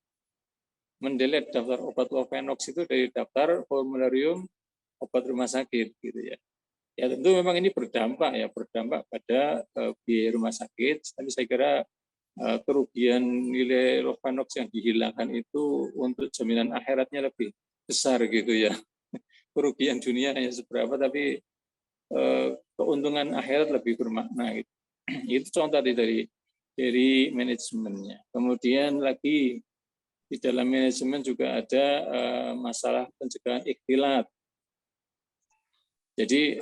daftar obat Lovenox itu dari daftar formularium obat rumah sakit gitu ya. Ya tentu memang ini berdampak pada biaya rumah sakit, tapi saya kira kerugian nilai Lovenox yang dihilangkan itu untuk jaminan akhiratnya lebih besar gitu ya. Kerugian dunia hanya seberapa, tapi keuntungan akhirat lebih bermakna gitu. Itu contoh dari manajemennya. Kemudian lagi di dalam manajemen juga ada masalah pencegahan ikhtilat. Jadi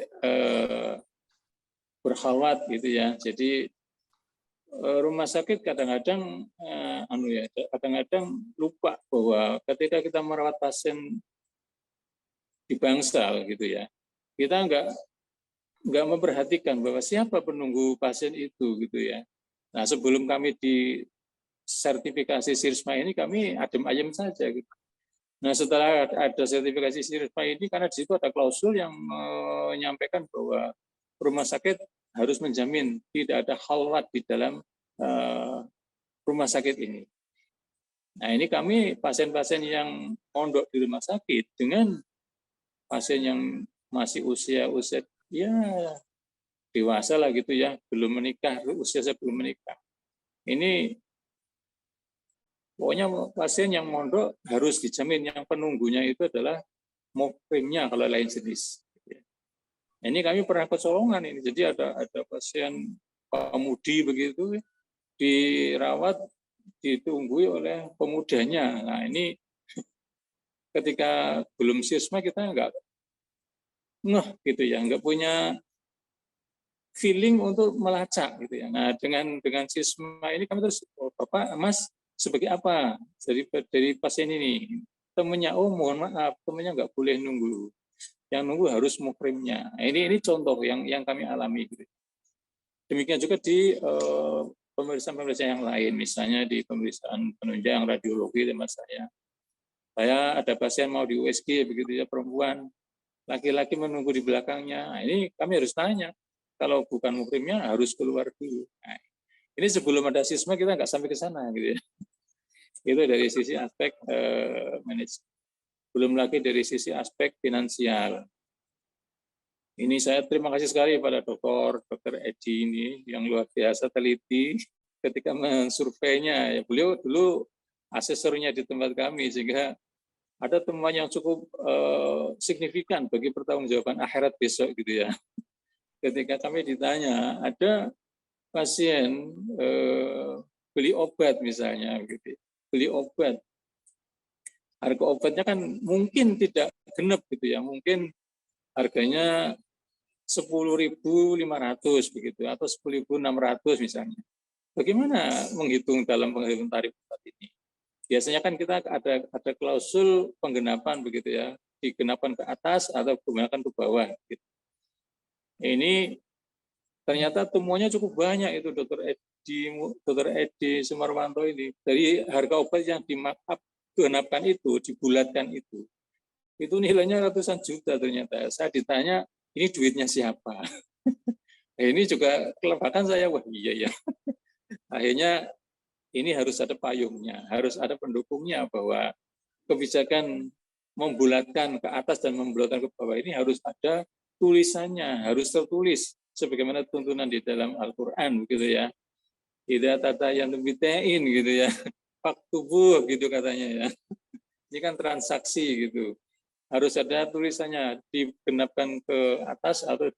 berkhawat gitu ya. Jadi rumah sakit kadang-kadang lupa bahwa ketika kita merawat pasien di bangsal gitu ya, kita nggak memperhatikan bahwa siapa penunggu pasien itu gitu ya. Nah, sebelum kami di sertifikasi SIRSMA ini kami adem ayem saja gitu. Nah, setelah ada sertifikasi SIRSMA ini, karena di situ ada klausul yang menyampaikan bahwa rumah sakit harus menjamin tidak ada khalwat di dalam rumah sakit ini. Nah, ini kami pasien-pasien yang mondok di rumah sakit dengan pasien yang masih usia ya dewasa lah gitu ya, belum menikah, usia saya belum menikah. Ini pokoknya pasien yang mondok harus dijamin yang penunggunya itu adalah mukrimnya kalau lain jenis. Ini kami pernah kecolongan ini, jadi ada pasien pemudi begitu dirawat ditunggui oleh pemudanya. Nah ini ketika belum SIRSMA kita nggak gitu ya, nggak punya feeling untuk melacak gitu ya. Nah dengan SIRSMA ini kami terus, Bapak, Mas sebagai apa dari pasien ini? Temennya, oh mohon maaf, temennya nggak boleh nunggu yang nunggu harus mukrimnya. Nah, ini contoh yang kami alami. Gitu. Demikian juga di pemeriksaan-pemeriksaan yang lain, misalnya di pemeriksaan penunjang radiologi tempat saya ada pasien mau di USG begitu ya, perempuan, laki-laki menunggu di belakangnya. Nah, ini kami harus tanya, kalau bukan mukrimnya harus keluar dulu. Nah, ini sebelum ada sisma kita nggak sampai ke sana gitu ya. Itu dari sisi aspek manajemen. Belum lagi dari sisi aspek finansial. Ini saya terima kasih sekali pada Dr. Edi ini yang luar biasa teliti ketika mensurveinya. Ya, beliau dulu asesornya di tempat kami, sehingga ada temuan yang cukup signifikan bagi pertanggungjawaban akhirat besok gitu ya. Ketika kami ditanya, ada pasien beli obat misalnya, gitu, beli obat, harga obatnya kan mungkin tidak genep gitu ya, mungkin harganya 10.500 begitu atau 10.600 misalnya. Bagaimana menghitung dalam penghitungan tarif obat ini? Biasanya kan kita ada klausul penggenapan begitu ya, digenapkan ke atas atau digunakan ke bawah. Gitu. Ini ternyata temuannya cukup banyak itu Dr. Edi Sumarwanto ini. Dari harga obat yang digenapkan itu, dibulatkan itu nilainya ratusan juta ternyata. Saya ditanya, ini duitnya siapa? Ini juga kelebakan saya, wah iya ya. Akhirnya ini harus ada payungnya, harus ada pendukungnya bahwa kebijakan membulatkan ke atas dan membulatkan ke bawah ini harus ada tulisannya, harus tertulis sebagaimana tuntunan di dalam Al-Qur'an gitu ya. Tidak tata yang tembitain gitu ya. Faktubuh gitu katanya ya. Ini kan transaksi gitu. Harus ada tulisannya, digenapkan ke atas atau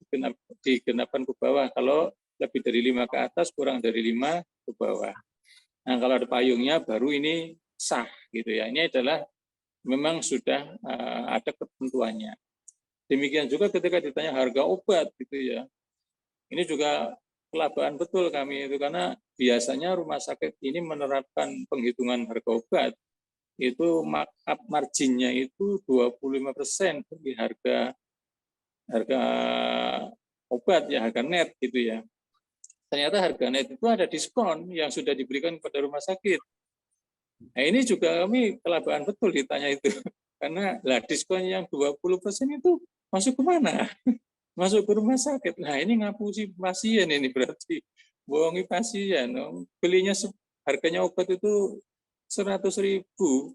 digenapkan ke bawah. Kalau lebih dari 5 ke atas, kurang dari 5 ke bawah. Nah, kalau ada payungnya baru ini sah gitu ya. Ini adalah memang sudah ada ketentuannya. Demikian juga ketika ditanya harga obat gitu ya. Ini juga kelabaan betul kami itu, karena biasanya rumah sakit ini menerapkan penghitungan harga obat itu markup marginnya itu 25% dari harga obat ya, harga net gitu ya. Ternyata harga net itu ada diskon yang sudah diberikan kepada rumah sakit. Nah, ini juga kami kelabaan betul ditanya itu. Karena lah diskon yang 20% itu masuk ke mana? Masuk ke rumah sakit. Nah, ini ngapusi pasien ini berarti. Bohongi pasien. Belinya harganya obat itu 100.000,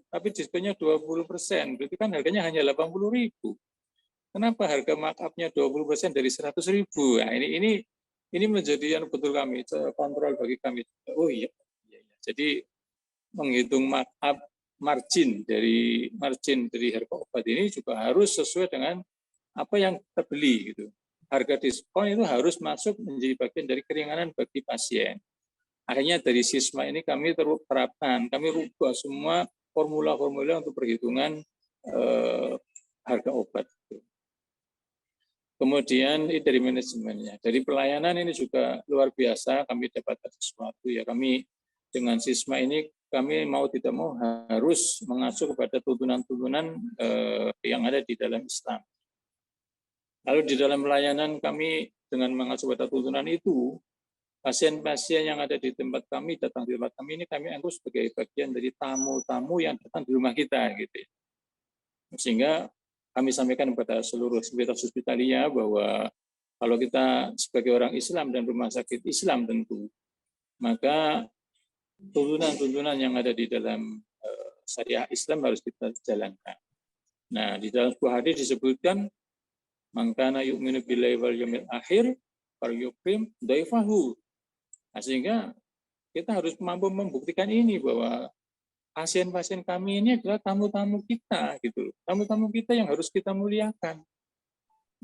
tapi diskonnya 20%, berarti kan harganya hanya 80.000. Kenapa harga markup-nya 20% dari 100.000? Nah, ini menjadi yang betul kami kontrol bagi kami. Oh iya. Jadi menghitung markup margin dari harga obat ini juga harus sesuai dengan apa yang kita beli gitu. Harga diskon itu harus masuk menjadi bagian dari keringanan bagi pasien. Akhirnya dari sisma ini kami terapkan, kami rubah semua formula-formula untuk perhitungan harga obat. Kemudian dari manajemennya, dari pelayanan ini juga luar biasa kami dapatkan sesuatu ya. Kami dengan sisma ini kami mau tidak mau harus mengacu kepada tuntunan-tuntunan yang ada di dalam Islam. Lalu di dalam pelayanan kami dengan mengacu pada tuntunan itu, pasien-pasien yang ada di tempat kami, datang di tempat kami ini kami anggap sebagai bagian dari tamu-tamu yang datang di rumah kita gitu. Sehingga kami sampaikan kepada seluruh sivitas hospitalia bahwa kalau kita sebagai orang Islam dan rumah sakit Islam tentu, maka tuntunan-tuntunan yang ada di dalam syariah Islam harus kita jalankan. Nah, di dalam sebuah hadis disebutkan, man kana yu'minu billahi wal yaumil akhir falyukrim dhaifahu. Nah, sehingga kita harus mampu membuktikan ini bahwa pasien-pasien kami ini adalah tamu-tamu kita, gitu. Tamu-tamu kita yang harus kita muliakan.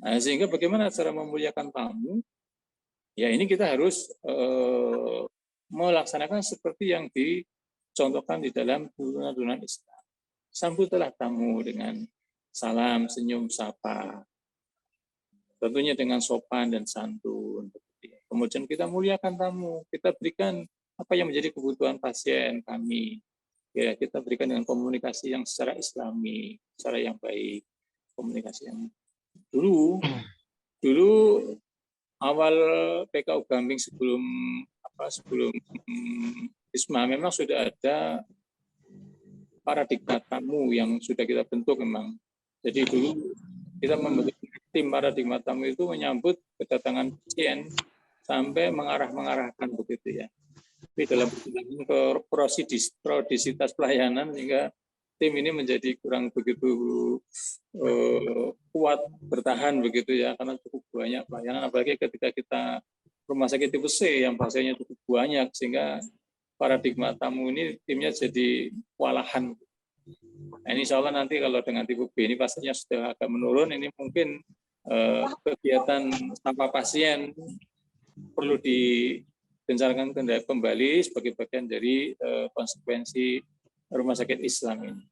Nah, sehingga bagaimana cara memuliakan tamu? Ya ini kita harus melaksanakan seperti yang dicontohkan di dalam tuntunan Islam. Sambutlah tamu dengan salam, senyum, sapa. Tentunya dengan sopan dan santun. Kemudian kita muliakan tamu, kita berikan apa yang menjadi kebutuhan pasien kami. Ya, kita berikan dengan komunikasi yang secara Islami, secara yang baik, komunikasi yang Dulu awal PKU Gamping sebelum ISMA memang sudah ada paradigma tamu yang sudah kita bentuk memang. Jadi dulu kita membentuk tim paradigma tamu itu menyambut kedatangan pasien sampai mengarahkan begitu ya. Tapi dalam perjalanan ke prodisitas pelayanan sehingga tim ini menjadi kurang begitu kuat bertahan begitu ya, karena cukup banyak pelayanan, apalagi ketika kita rumah sakit tipe C yang pasiennya cukup banyak sehingga paradigma tamu ini timnya jadi kewalahan. Nah, ini insya Allah nanti kalau dengan tipe B ini pasiennya sudah agak menurun, ini mungkin kegiatan tanpa pasien perlu digencarkan kembali sebagai bagian dari konsekuensi rumah sakit Islam ini.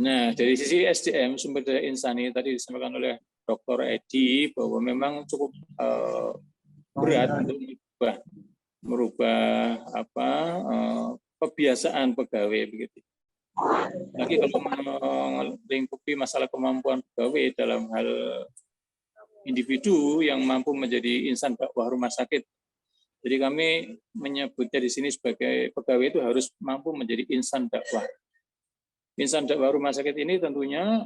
Nah, dari sisi SDM, sumber daya insani, tadi disampaikan oleh Dr. Edi bahwa memang cukup berat untuk merubah kebiasaan pegawai begitu. Lagi kalau melingkupi masalah kemampuan pegawai dalam hal individu yang mampu menjadi insan dakwah rumah sakit. Jadi kami menyebutnya di sini sebagai pegawai itu harus mampu menjadi insan dakwah. Insan dakwah rumah sakit ini tentunya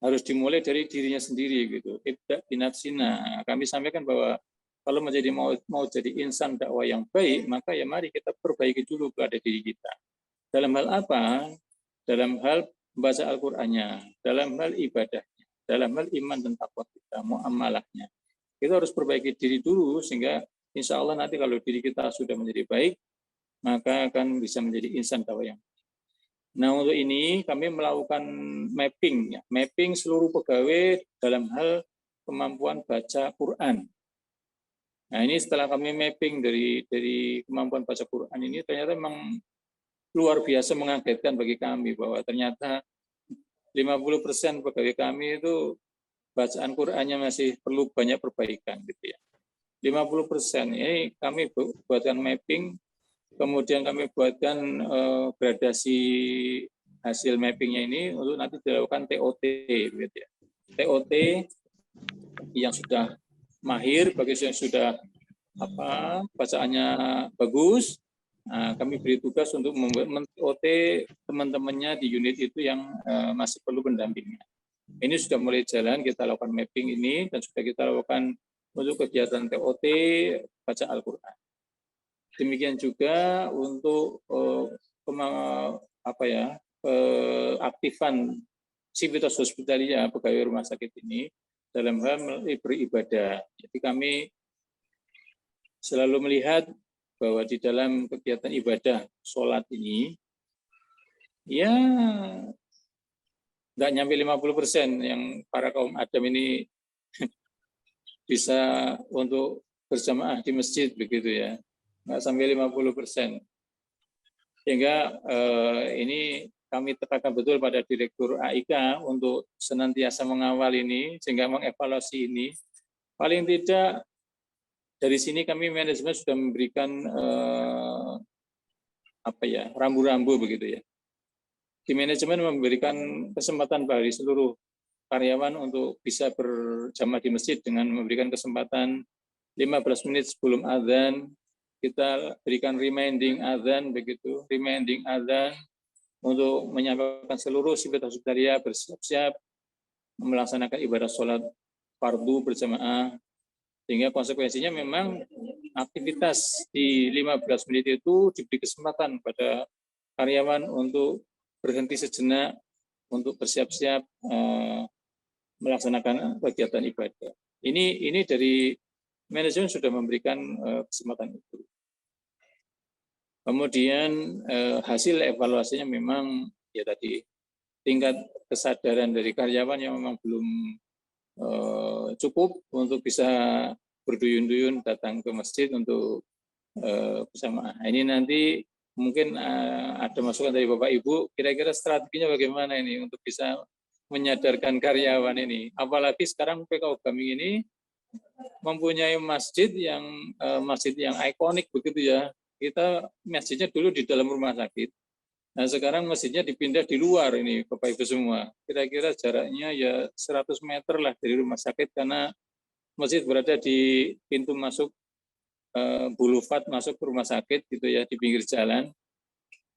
harus dimulai dari dirinya sendiri gitu. Ibda binafsina. Kami sampaikan bahwa kalau mau jadi insan dakwah yang baik, maka ya mari kita perbaiki dulu pada diri kita. Dalam hal apa? Dalam hal membaca Al-Qur'annya, dalam hal ibadahnya, dalam hal iman dan takwa kita, muamalahnya. Kita harus perbaiki diri dulu sehingga insya Allah nanti kalau diri kita sudah menjadi baik, maka akan bisa menjadi insan dakwah yang baik. Nah, untuk ini kami melakukan mapping, ya, mapping seluruh pegawai dalam hal kemampuan baca Quran. Nah, ini setelah kami mapping dari kemampuan baca Quran ini, ternyata memang luar biasa mengagetkan bagi kami bahwa ternyata 50% pegawai kami itu bacaan Qurannya masih perlu banyak perbaikan gitu ya. 50% ini kami buatkan mapping. Kemudian kami buatkan gradasi hasil mappingnya ini untuk nanti dilakukan TOT, gitu ya. TOT yang sudah mahir, bagi yang sudah bacaannya bagus, nah, kami beri tugas untuk membuat TOT teman-temannya di unit itu yang masih perlu pendampingnya. Ini sudah mulai jalan, kita lakukan mapping ini dan sudah kita lakukan untuk kegiatan TOT baca Al-Quran. Demikian juga untuk aktifan sivitas hospitalia pegawai rumah sakit ini dalam hal beribadah. Jadi kami selalu melihat bahwa di dalam kegiatan ibadah sholat ini, ya nggak nyampe 50% yang para kaum Adam ini bisa untuk berjamaah di masjid begitu ya. Nggak sampai 50%. Sehingga ini kami tekankan betul pada Direktur AIK untuk senantiasa mengawal ini, sehingga mengevaluasi ini. Paling tidak dari sini kami manajemen sudah memberikan rambu-rambu begitu ya. Di manajemen memberikan kesempatan bagi seluruh karyawan untuk bisa berjamaah di masjid dengan memberikan kesempatan 15 menit sebelum azan. Kita berikan reminding azan begitu, reminding azan untuk menyampaikan seluruh sivitas hospitalia bersiap-siap melaksanakan ibadah sholat fardu berjamaah, sehingga konsekuensinya memang aktivitas di 15 menit itu diberi kesempatan pada karyawan untuk berhenti sejenak untuk bersiap-siap melaksanakan kegiatan ibadah. Ini dari manajemen sudah memberikan kesempatan itu. Kemudian hasil evaluasinya memang ya tadi tingkat kesadaran dari karyawan yang memang belum cukup untuk bisa berduyun-duyun datang ke masjid untuk berjamaah. Ini nanti mungkin ada masukan dari Bapak Ibu, kira-kira strateginya bagaimana ini untuk bisa menyadarkan karyawan ini. Apalagi sekarang PKU Gamping ini mempunyai masjid yang ikonik begitu ya. Kita masjidnya dulu di dalam rumah sakit. Nah, sekarang masjidnya dipindah di luar ini, Bapak Ibu semua. Kira-kira jaraknya ya 100 meter lah dari rumah sakit, karena masjid berada di pintu masuk boulevard masuk ke rumah sakit gitu ya, di pinggir jalan.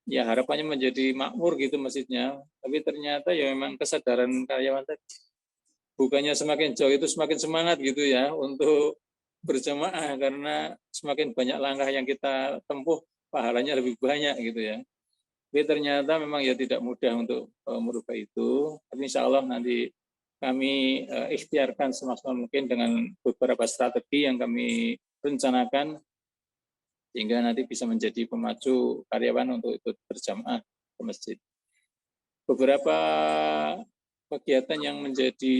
Ya harapannya menjadi makmur gitu masjidnya, tapi ternyata ya memang kesadaran karyawan tadi. Bukannya semakin jauh itu semakin semangat gitu ya untuk berjamaah, karena semakin banyak langkah yang kita tempuh, pahalanya lebih banyak gitu ya. Tapi ternyata memang ya tidak mudah untuk merubah itu. Tapi insya Allah nanti kami ikhtiarkan semaksimal mungkin dengan beberapa strategi yang kami rencanakan, sehingga nanti bisa menjadi pemacu karyawan untuk ikut berjamaah ke masjid. Beberapa kegiatan yang menjadi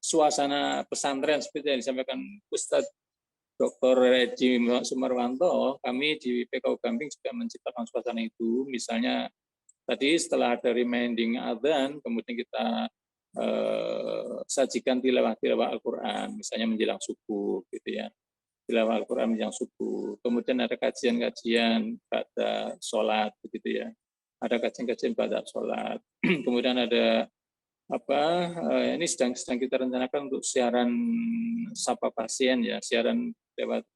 suasana pesantren seperti yang disampaikan Ustadz Dr. Edi Sumarwanto, kami di PKU Gamping juga menciptakan suasana itu. Misalnya tadi setelah ada reminding adzan, kemudian kita sajikan tilawah-tilawah Al-Quran, misalnya menjelang subuh, gitu ya. Tilawah Al-Quran menjelang subuh. Kemudian ada kajian-kajian pada sholat, begitu ya. Ada kajian-kajian pada sholat. Kemudian ada ini sedang kita rencanakan untuk siaran sapa pasien ya, siaran lewat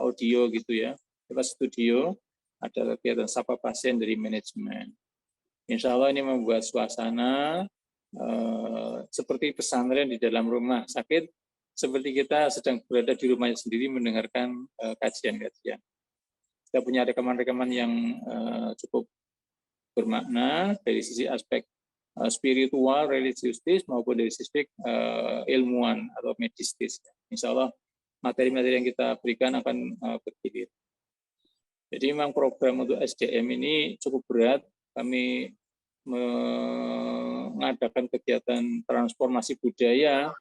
audio gitu ya, lewat studio, ada kegiatan sapa pasien dari manajemen. Insya Allah ini membuat suasana seperti pesantren di dalam rumah sakit, seperti kita sedang berada di rumahnya sendiri mendengarkan kajian-kajian. Kita punya rekaman-rekaman yang cukup bermakna dari sisi aspek spiritual, religiustis maupun dari sisi ilmuwan atau medistis. Insya Allah materi-materi yang kita berikan akan bergilir. Jadi memang program untuk SDM ini cukup berat. Kami mengadakan kegiatan transformasi budaya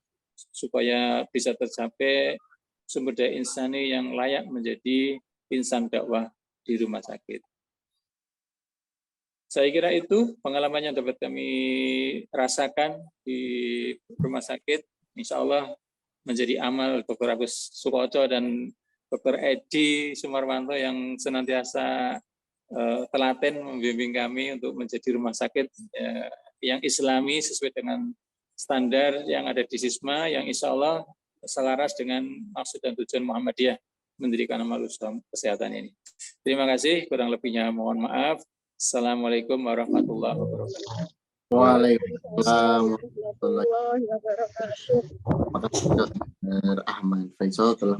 supaya bisa tercapai sumber daya insani yang layak menjadi insan dakwah di rumah sakit. Saya kira itu pengalaman yang dapat kami rasakan di rumah sakit. Insya Allah menjadi amal Dr. Agus Sukoco dan Dr. Edi Sumarwanto yang senantiasa telaten membimbing kami untuk menjadi rumah sakit yang islami sesuai dengan standar yang ada di SISMA, yang insya Allah selaras dengan maksud dan tujuan Muhammadiyah mendirikan amal usaha kesehatan ini. Terima kasih, kurang lebihnya mohon maaf. Assalamualaikum warahmatullahi wabarakatuh. Waalaikumsalam warahmatullahi wabarakatuh. Terima kasih Dr. Ahmad Faisal telah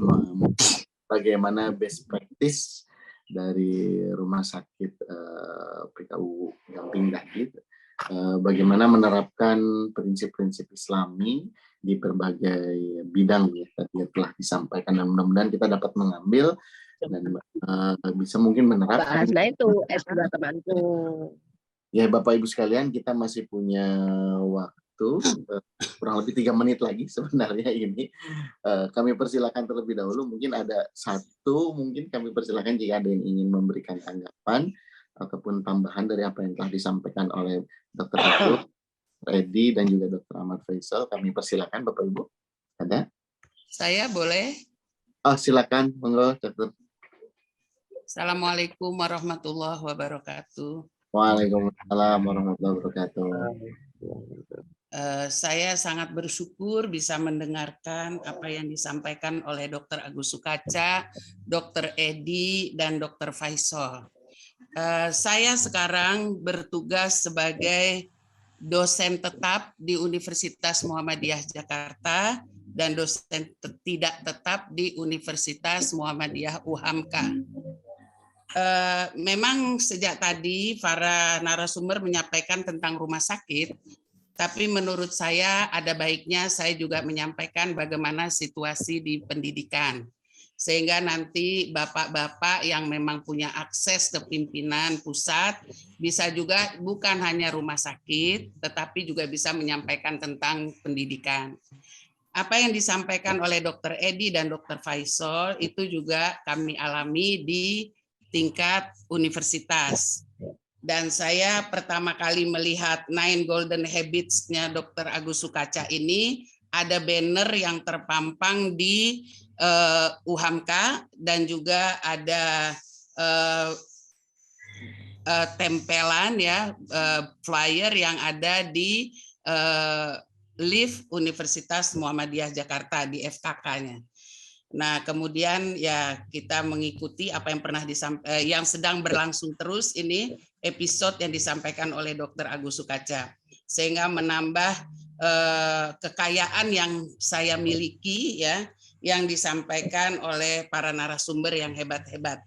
bagaimana best practice dari rumah sakit PKU Gamping tadi, bagaimana menerapkan prinsip-prinsip Islami di berbagai bidang ya tadi telah disampaikan, dan mudah-mudahan kita dapat mengambil dan bisa mungkin menerapkan. Bahaslah itu S2 temanku. Ya Bapak Ibu sekalian, kita masih punya waktu kurang lebih 3 menit lagi sebenarnya ini. Kami persilakan terlebih dahulu, mungkin ada satu, mungkin kami persilakan jika ada yang ingin memberikan tanggapan ataupun tambahan dari apa yang telah disampaikan oleh Dr. Edi dan juga Dr. Ahmad Faisal. Kami persilakan Bapak Ibu. Ada? Saya boleh? Oh silakan, monggo Dr. Assalamualaikum warahmatullahi wabarakatuh. Waalaikumsalam warahmatullahi wabarakatuh. Saya sangat bersyukur bisa mendengarkan apa yang disampaikan oleh Dr. Agus Sukaca, Dr. Edi, dan Dr. Faisal. Saya sekarang bertugas sebagai dosen tetap di Universitas Muhammadiyah Jakarta dan dosen tidak tetap di Universitas Muhammadiyah UHAMKA. Memang sejak tadi para narasumber menyampaikan tentang rumah sakit, tapi menurut saya ada baiknya saya juga menyampaikan bagaimana situasi di pendidikan. Sehingga nanti bapak-bapak yang memang punya akses ke pimpinan pusat bisa juga bukan hanya rumah sakit, tetapi juga bisa menyampaikan tentang pendidikan. Apa yang disampaikan oleh Dr. Edi dan Dr. Faisal itu juga kami alami di tingkat universitas. Dan saya pertama kali melihat 9 Golden Habits-nya Dr. Agus Sukaca ini, ada banner yang terpampang di UHAMKA dan juga ada tempelan ya flyer yang ada di lift Universitas Muhammadiyah Jakarta di FKK-nya. Nah, kemudian ya kita mengikuti apa yang pernah yang sedang berlangsung terus ini episode yang disampaikan oleh Dr. Agus Sukaca, sehingga menambah kekayaan yang saya miliki ya, yang disampaikan oleh para narasumber yang hebat-hebat.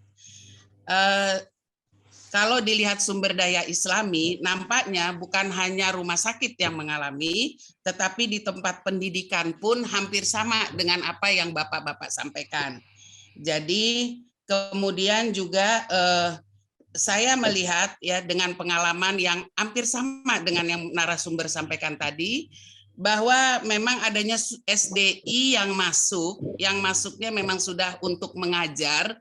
Kalau dilihat sumber daya Islami, nampaknya bukan hanya rumah sakit yang mengalami, tetapi di tempat pendidikan pun hampir sama dengan apa yang Bapak-Bapak sampaikan. Jadi kemudian juga saya melihat ya dengan pengalaman yang hampir sama dengan yang narasumber sampaikan tadi, bahwa memang adanya SDI yang masuknya memang sudah untuk mengajar,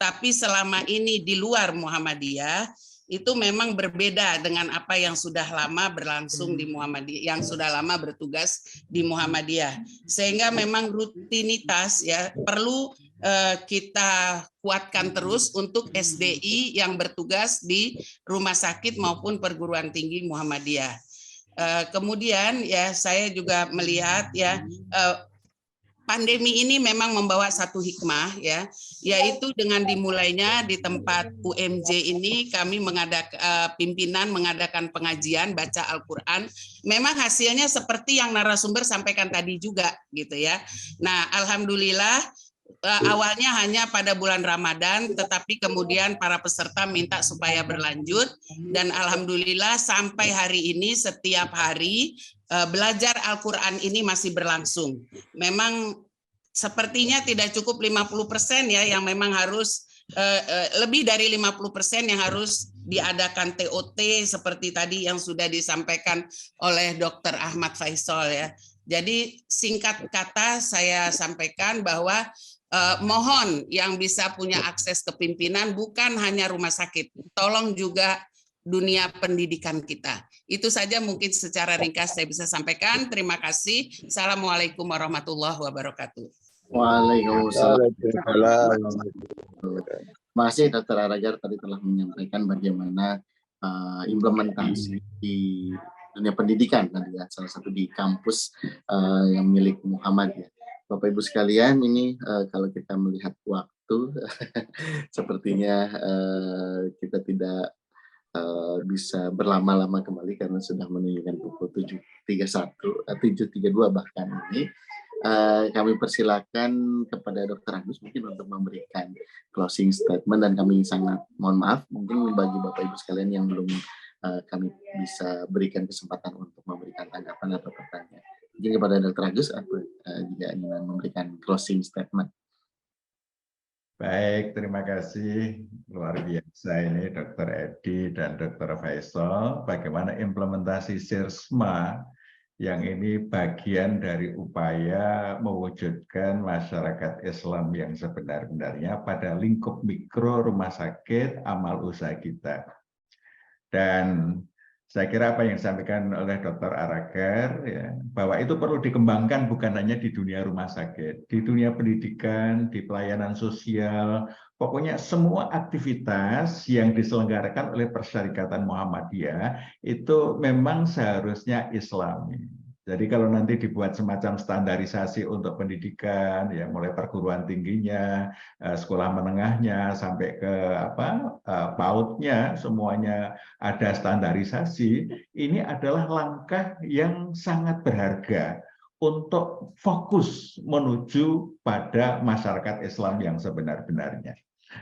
tapi selama ini di luar Muhammadiyah itu memang berbeda dengan apa yang sudah lama berlangsung di Muhammadiyah, yang sudah lama bertugas di Muhammadiyah. Sehingga memang rutinitas ya perlu kita kuatkan terus untuk SDI yang bertugas di rumah sakit maupun perguruan tinggi Muhammadiyah. Kemudian ya saya juga melihat ya pandemi ini memang membawa satu hikmah ya, yaitu dengan dimulainya di tempat UMJ ini kami pimpinan mengadakan pengajian baca Al-Qur'an. Memang hasilnya seperti yang narasumber sampaikan tadi juga gitu ya. Nah, alhamdulillah awalnya hanya pada bulan Ramadan, tetapi kemudian para peserta minta supaya berlanjut, dan alhamdulillah sampai hari ini setiap hari belajar Al-Quran ini masih berlangsung. Memang sepertinya tidak cukup 50% ya, yang memang harus lebih dari 50% yang harus diadakan TOT seperti tadi yang sudah disampaikan oleh Dr. Ahmad Faisal ya. Jadi singkat kata saya sampaikan bahwa mohon yang bisa punya akses ke pimpinan bukan hanya rumah sakit, tolong juga dunia pendidikan kita. Itu saja mungkin secara ringkas saya bisa sampaikan. Terima kasih. Assalamualaikum warahmatullahi wabarakatuh. Waalaikumsalam. Terima kasih Dr. Aragar tadi telah menyampaikan bagaimana implementasi di dunia pendidikan tadi ya, salah satu di kampus yang milik Muhammadiyah. Bapak Ibu sekalian, ini kalau kita melihat waktu, sepertinya kita tidak bisa berlama-lama kembali karena sudah menunjukkan pukul 7.32 bahkan ini. Kami persilakan kepada Dr. Agus mungkin untuk memberikan closing statement, dan kami sangat mohon maaf mungkin bagi Bapak Ibu sekalian yang belum kami bisa berikan kesempatan untuk memberikan tanggapan atau pertanyaan. Jadi kepada Dr. Agus juga ingin memberikan closing statement. Baik, terima kasih. Luar biasa ini Dr. Edi dan Dr. Faisal. Bagaimana implementasi SIRSMA yang ini bagian dari upaya mewujudkan masyarakat Islam yang sebenar-benarnya pada lingkup mikro rumah sakit amal usaha kita. Dan saya kira apa yang disampaikan oleh Dr. Aragar, ya, bahwa itu perlu dikembangkan bukan hanya di dunia rumah sakit, di dunia pendidikan, di pelayanan sosial, pokoknya semua aktivitas yang diselenggarakan oleh Persyarikatan Muhammadiyah itu memang seharusnya Islami. Jadi kalau nanti dibuat semacam standarisasi untuk pendidikan, ya mulai perguruan tingginya, sekolah menengahnya, sampai ke PAUD-nya, semuanya ada standarisasi. Ini adalah langkah yang sangat berharga untuk fokus menuju pada masyarakat Islam yang sebenar-benarnya.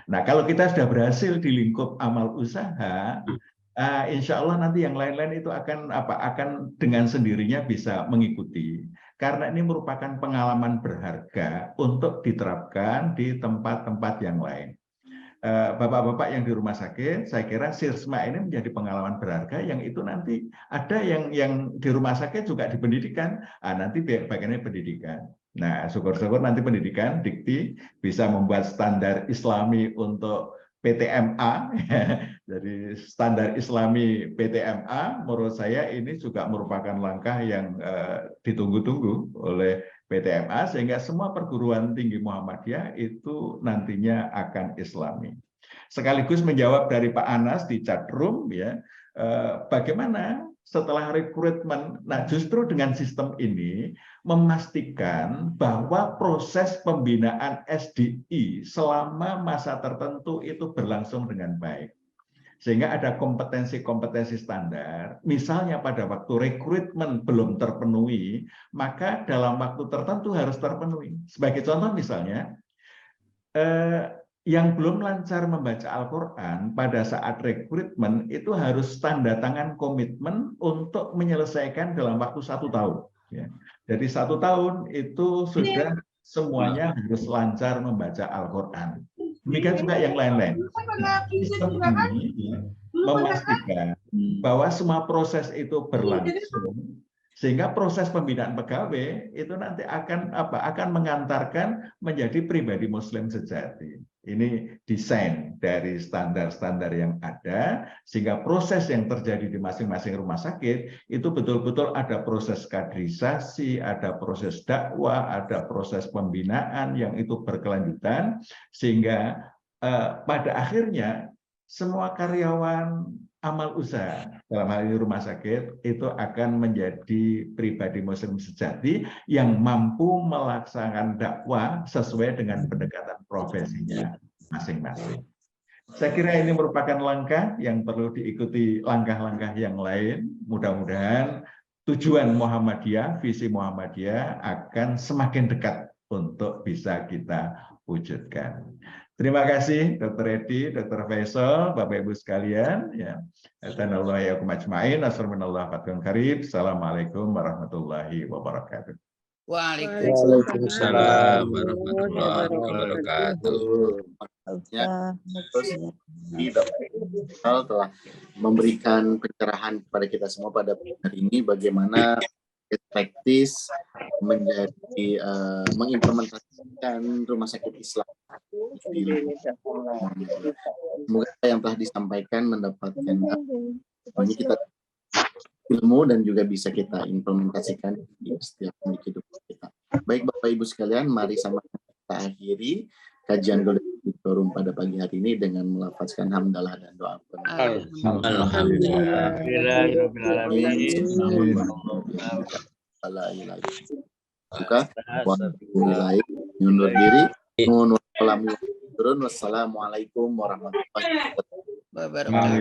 Nah, kalau kita sudah berhasil di lingkup amal usaha, insya Allah nanti yang lain-lain itu akan dengan sendirinya bisa mengikuti, karena ini merupakan pengalaman berharga untuk diterapkan di tempat-tempat yang lain. Bapak-bapak yang di rumah sakit, saya kira SIRSMA ini menjadi pengalaman berharga yang itu nanti ada yang di rumah sakit juga di pendidikan, nanti bagiannya pendidikan. Nah, syukur-syukur nanti pendidikan Dikti bisa membuat standar Islami untuk PTMA, jadi standar Islami PTMA, menurut saya ini juga merupakan langkah yang ditunggu-tunggu oleh PTMA, sehingga semua perguruan tinggi Muhammadiyah itu nantinya akan Islami. Sekaligus menjawab dari Pak Anas di chat room ya, bagaimana setelah rekrutmen, nah justru dengan sistem ini memastikan bahwa proses pembinaan SDI selama masa tertentu itu berlangsung dengan baik. Sehingga ada kompetensi-kompetensi standar, misalnya pada waktu rekrutmen belum terpenuhi, maka dalam waktu tertentu harus terpenuhi. Sebagai contoh misalnya, yang belum lancar membaca Al-Quran pada saat rekrutmen itu harus tanda tangan komitmen untuk menyelesaikan dalam waktu 1 tahun. Ya. Jadi 1 tahun itu sudah semuanya harus lancar membaca Al-Quran. Demikian juga yang lain-lain. Sistem ini memastikan bahwa semua proses itu berlangsung, sehingga proses pembinaan pegawai itu nanti akan mengantarkan menjadi pribadi Muslim sejati. Ini desain dari standar-standar yang ada, sehingga proses yang terjadi di masing-masing rumah sakit itu betul-betul ada proses kaderisasi, ada proses dakwah, ada proses pembinaan yang itu berkelanjutan, sehingga pada akhirnya semua karyawan amal usaha dalam hal ini rumah sakit itu akan menjadi pribadi Muslim sejati yang mampu melaksanakan dakwah sesuai dengan pendekatan profesinya masing-masing. Saya kira ini merupakan langkah yang perlu diikuti langkah-langkah yang lain. Mudah-mudahan tujuan Muhammadiyah, visi Muhammadiyah akan semakin dekat untuk bisa kita wujudkan. Terima kasih Dr. Edi, Dr. Faisal, Bapak Ibu sekalian. Ya. Assalamualaikum warahmatullahi wabarakatuh. Waalaikumsalam warahmatullahi wabarakatuh. Telah memberikan pencerahan kepada kita semua pada hari ini bagaimana praktis menjadi mengimplementasikan rumah sakit Islam. Semoga yang telah disampaikan mendapatkan kita ilmu dan juga bisa kita implementasikan di setiap kehidupan kita. Baik Bapak Ibu sekalian, mari sama kita akhiri kajian Golden Forum pada pagi hari ini dengan melafazkan hamdalah dan doa. Alhamdulillah. Undur diri. Wassalamualaikum warahmatullahi wabarakatuh.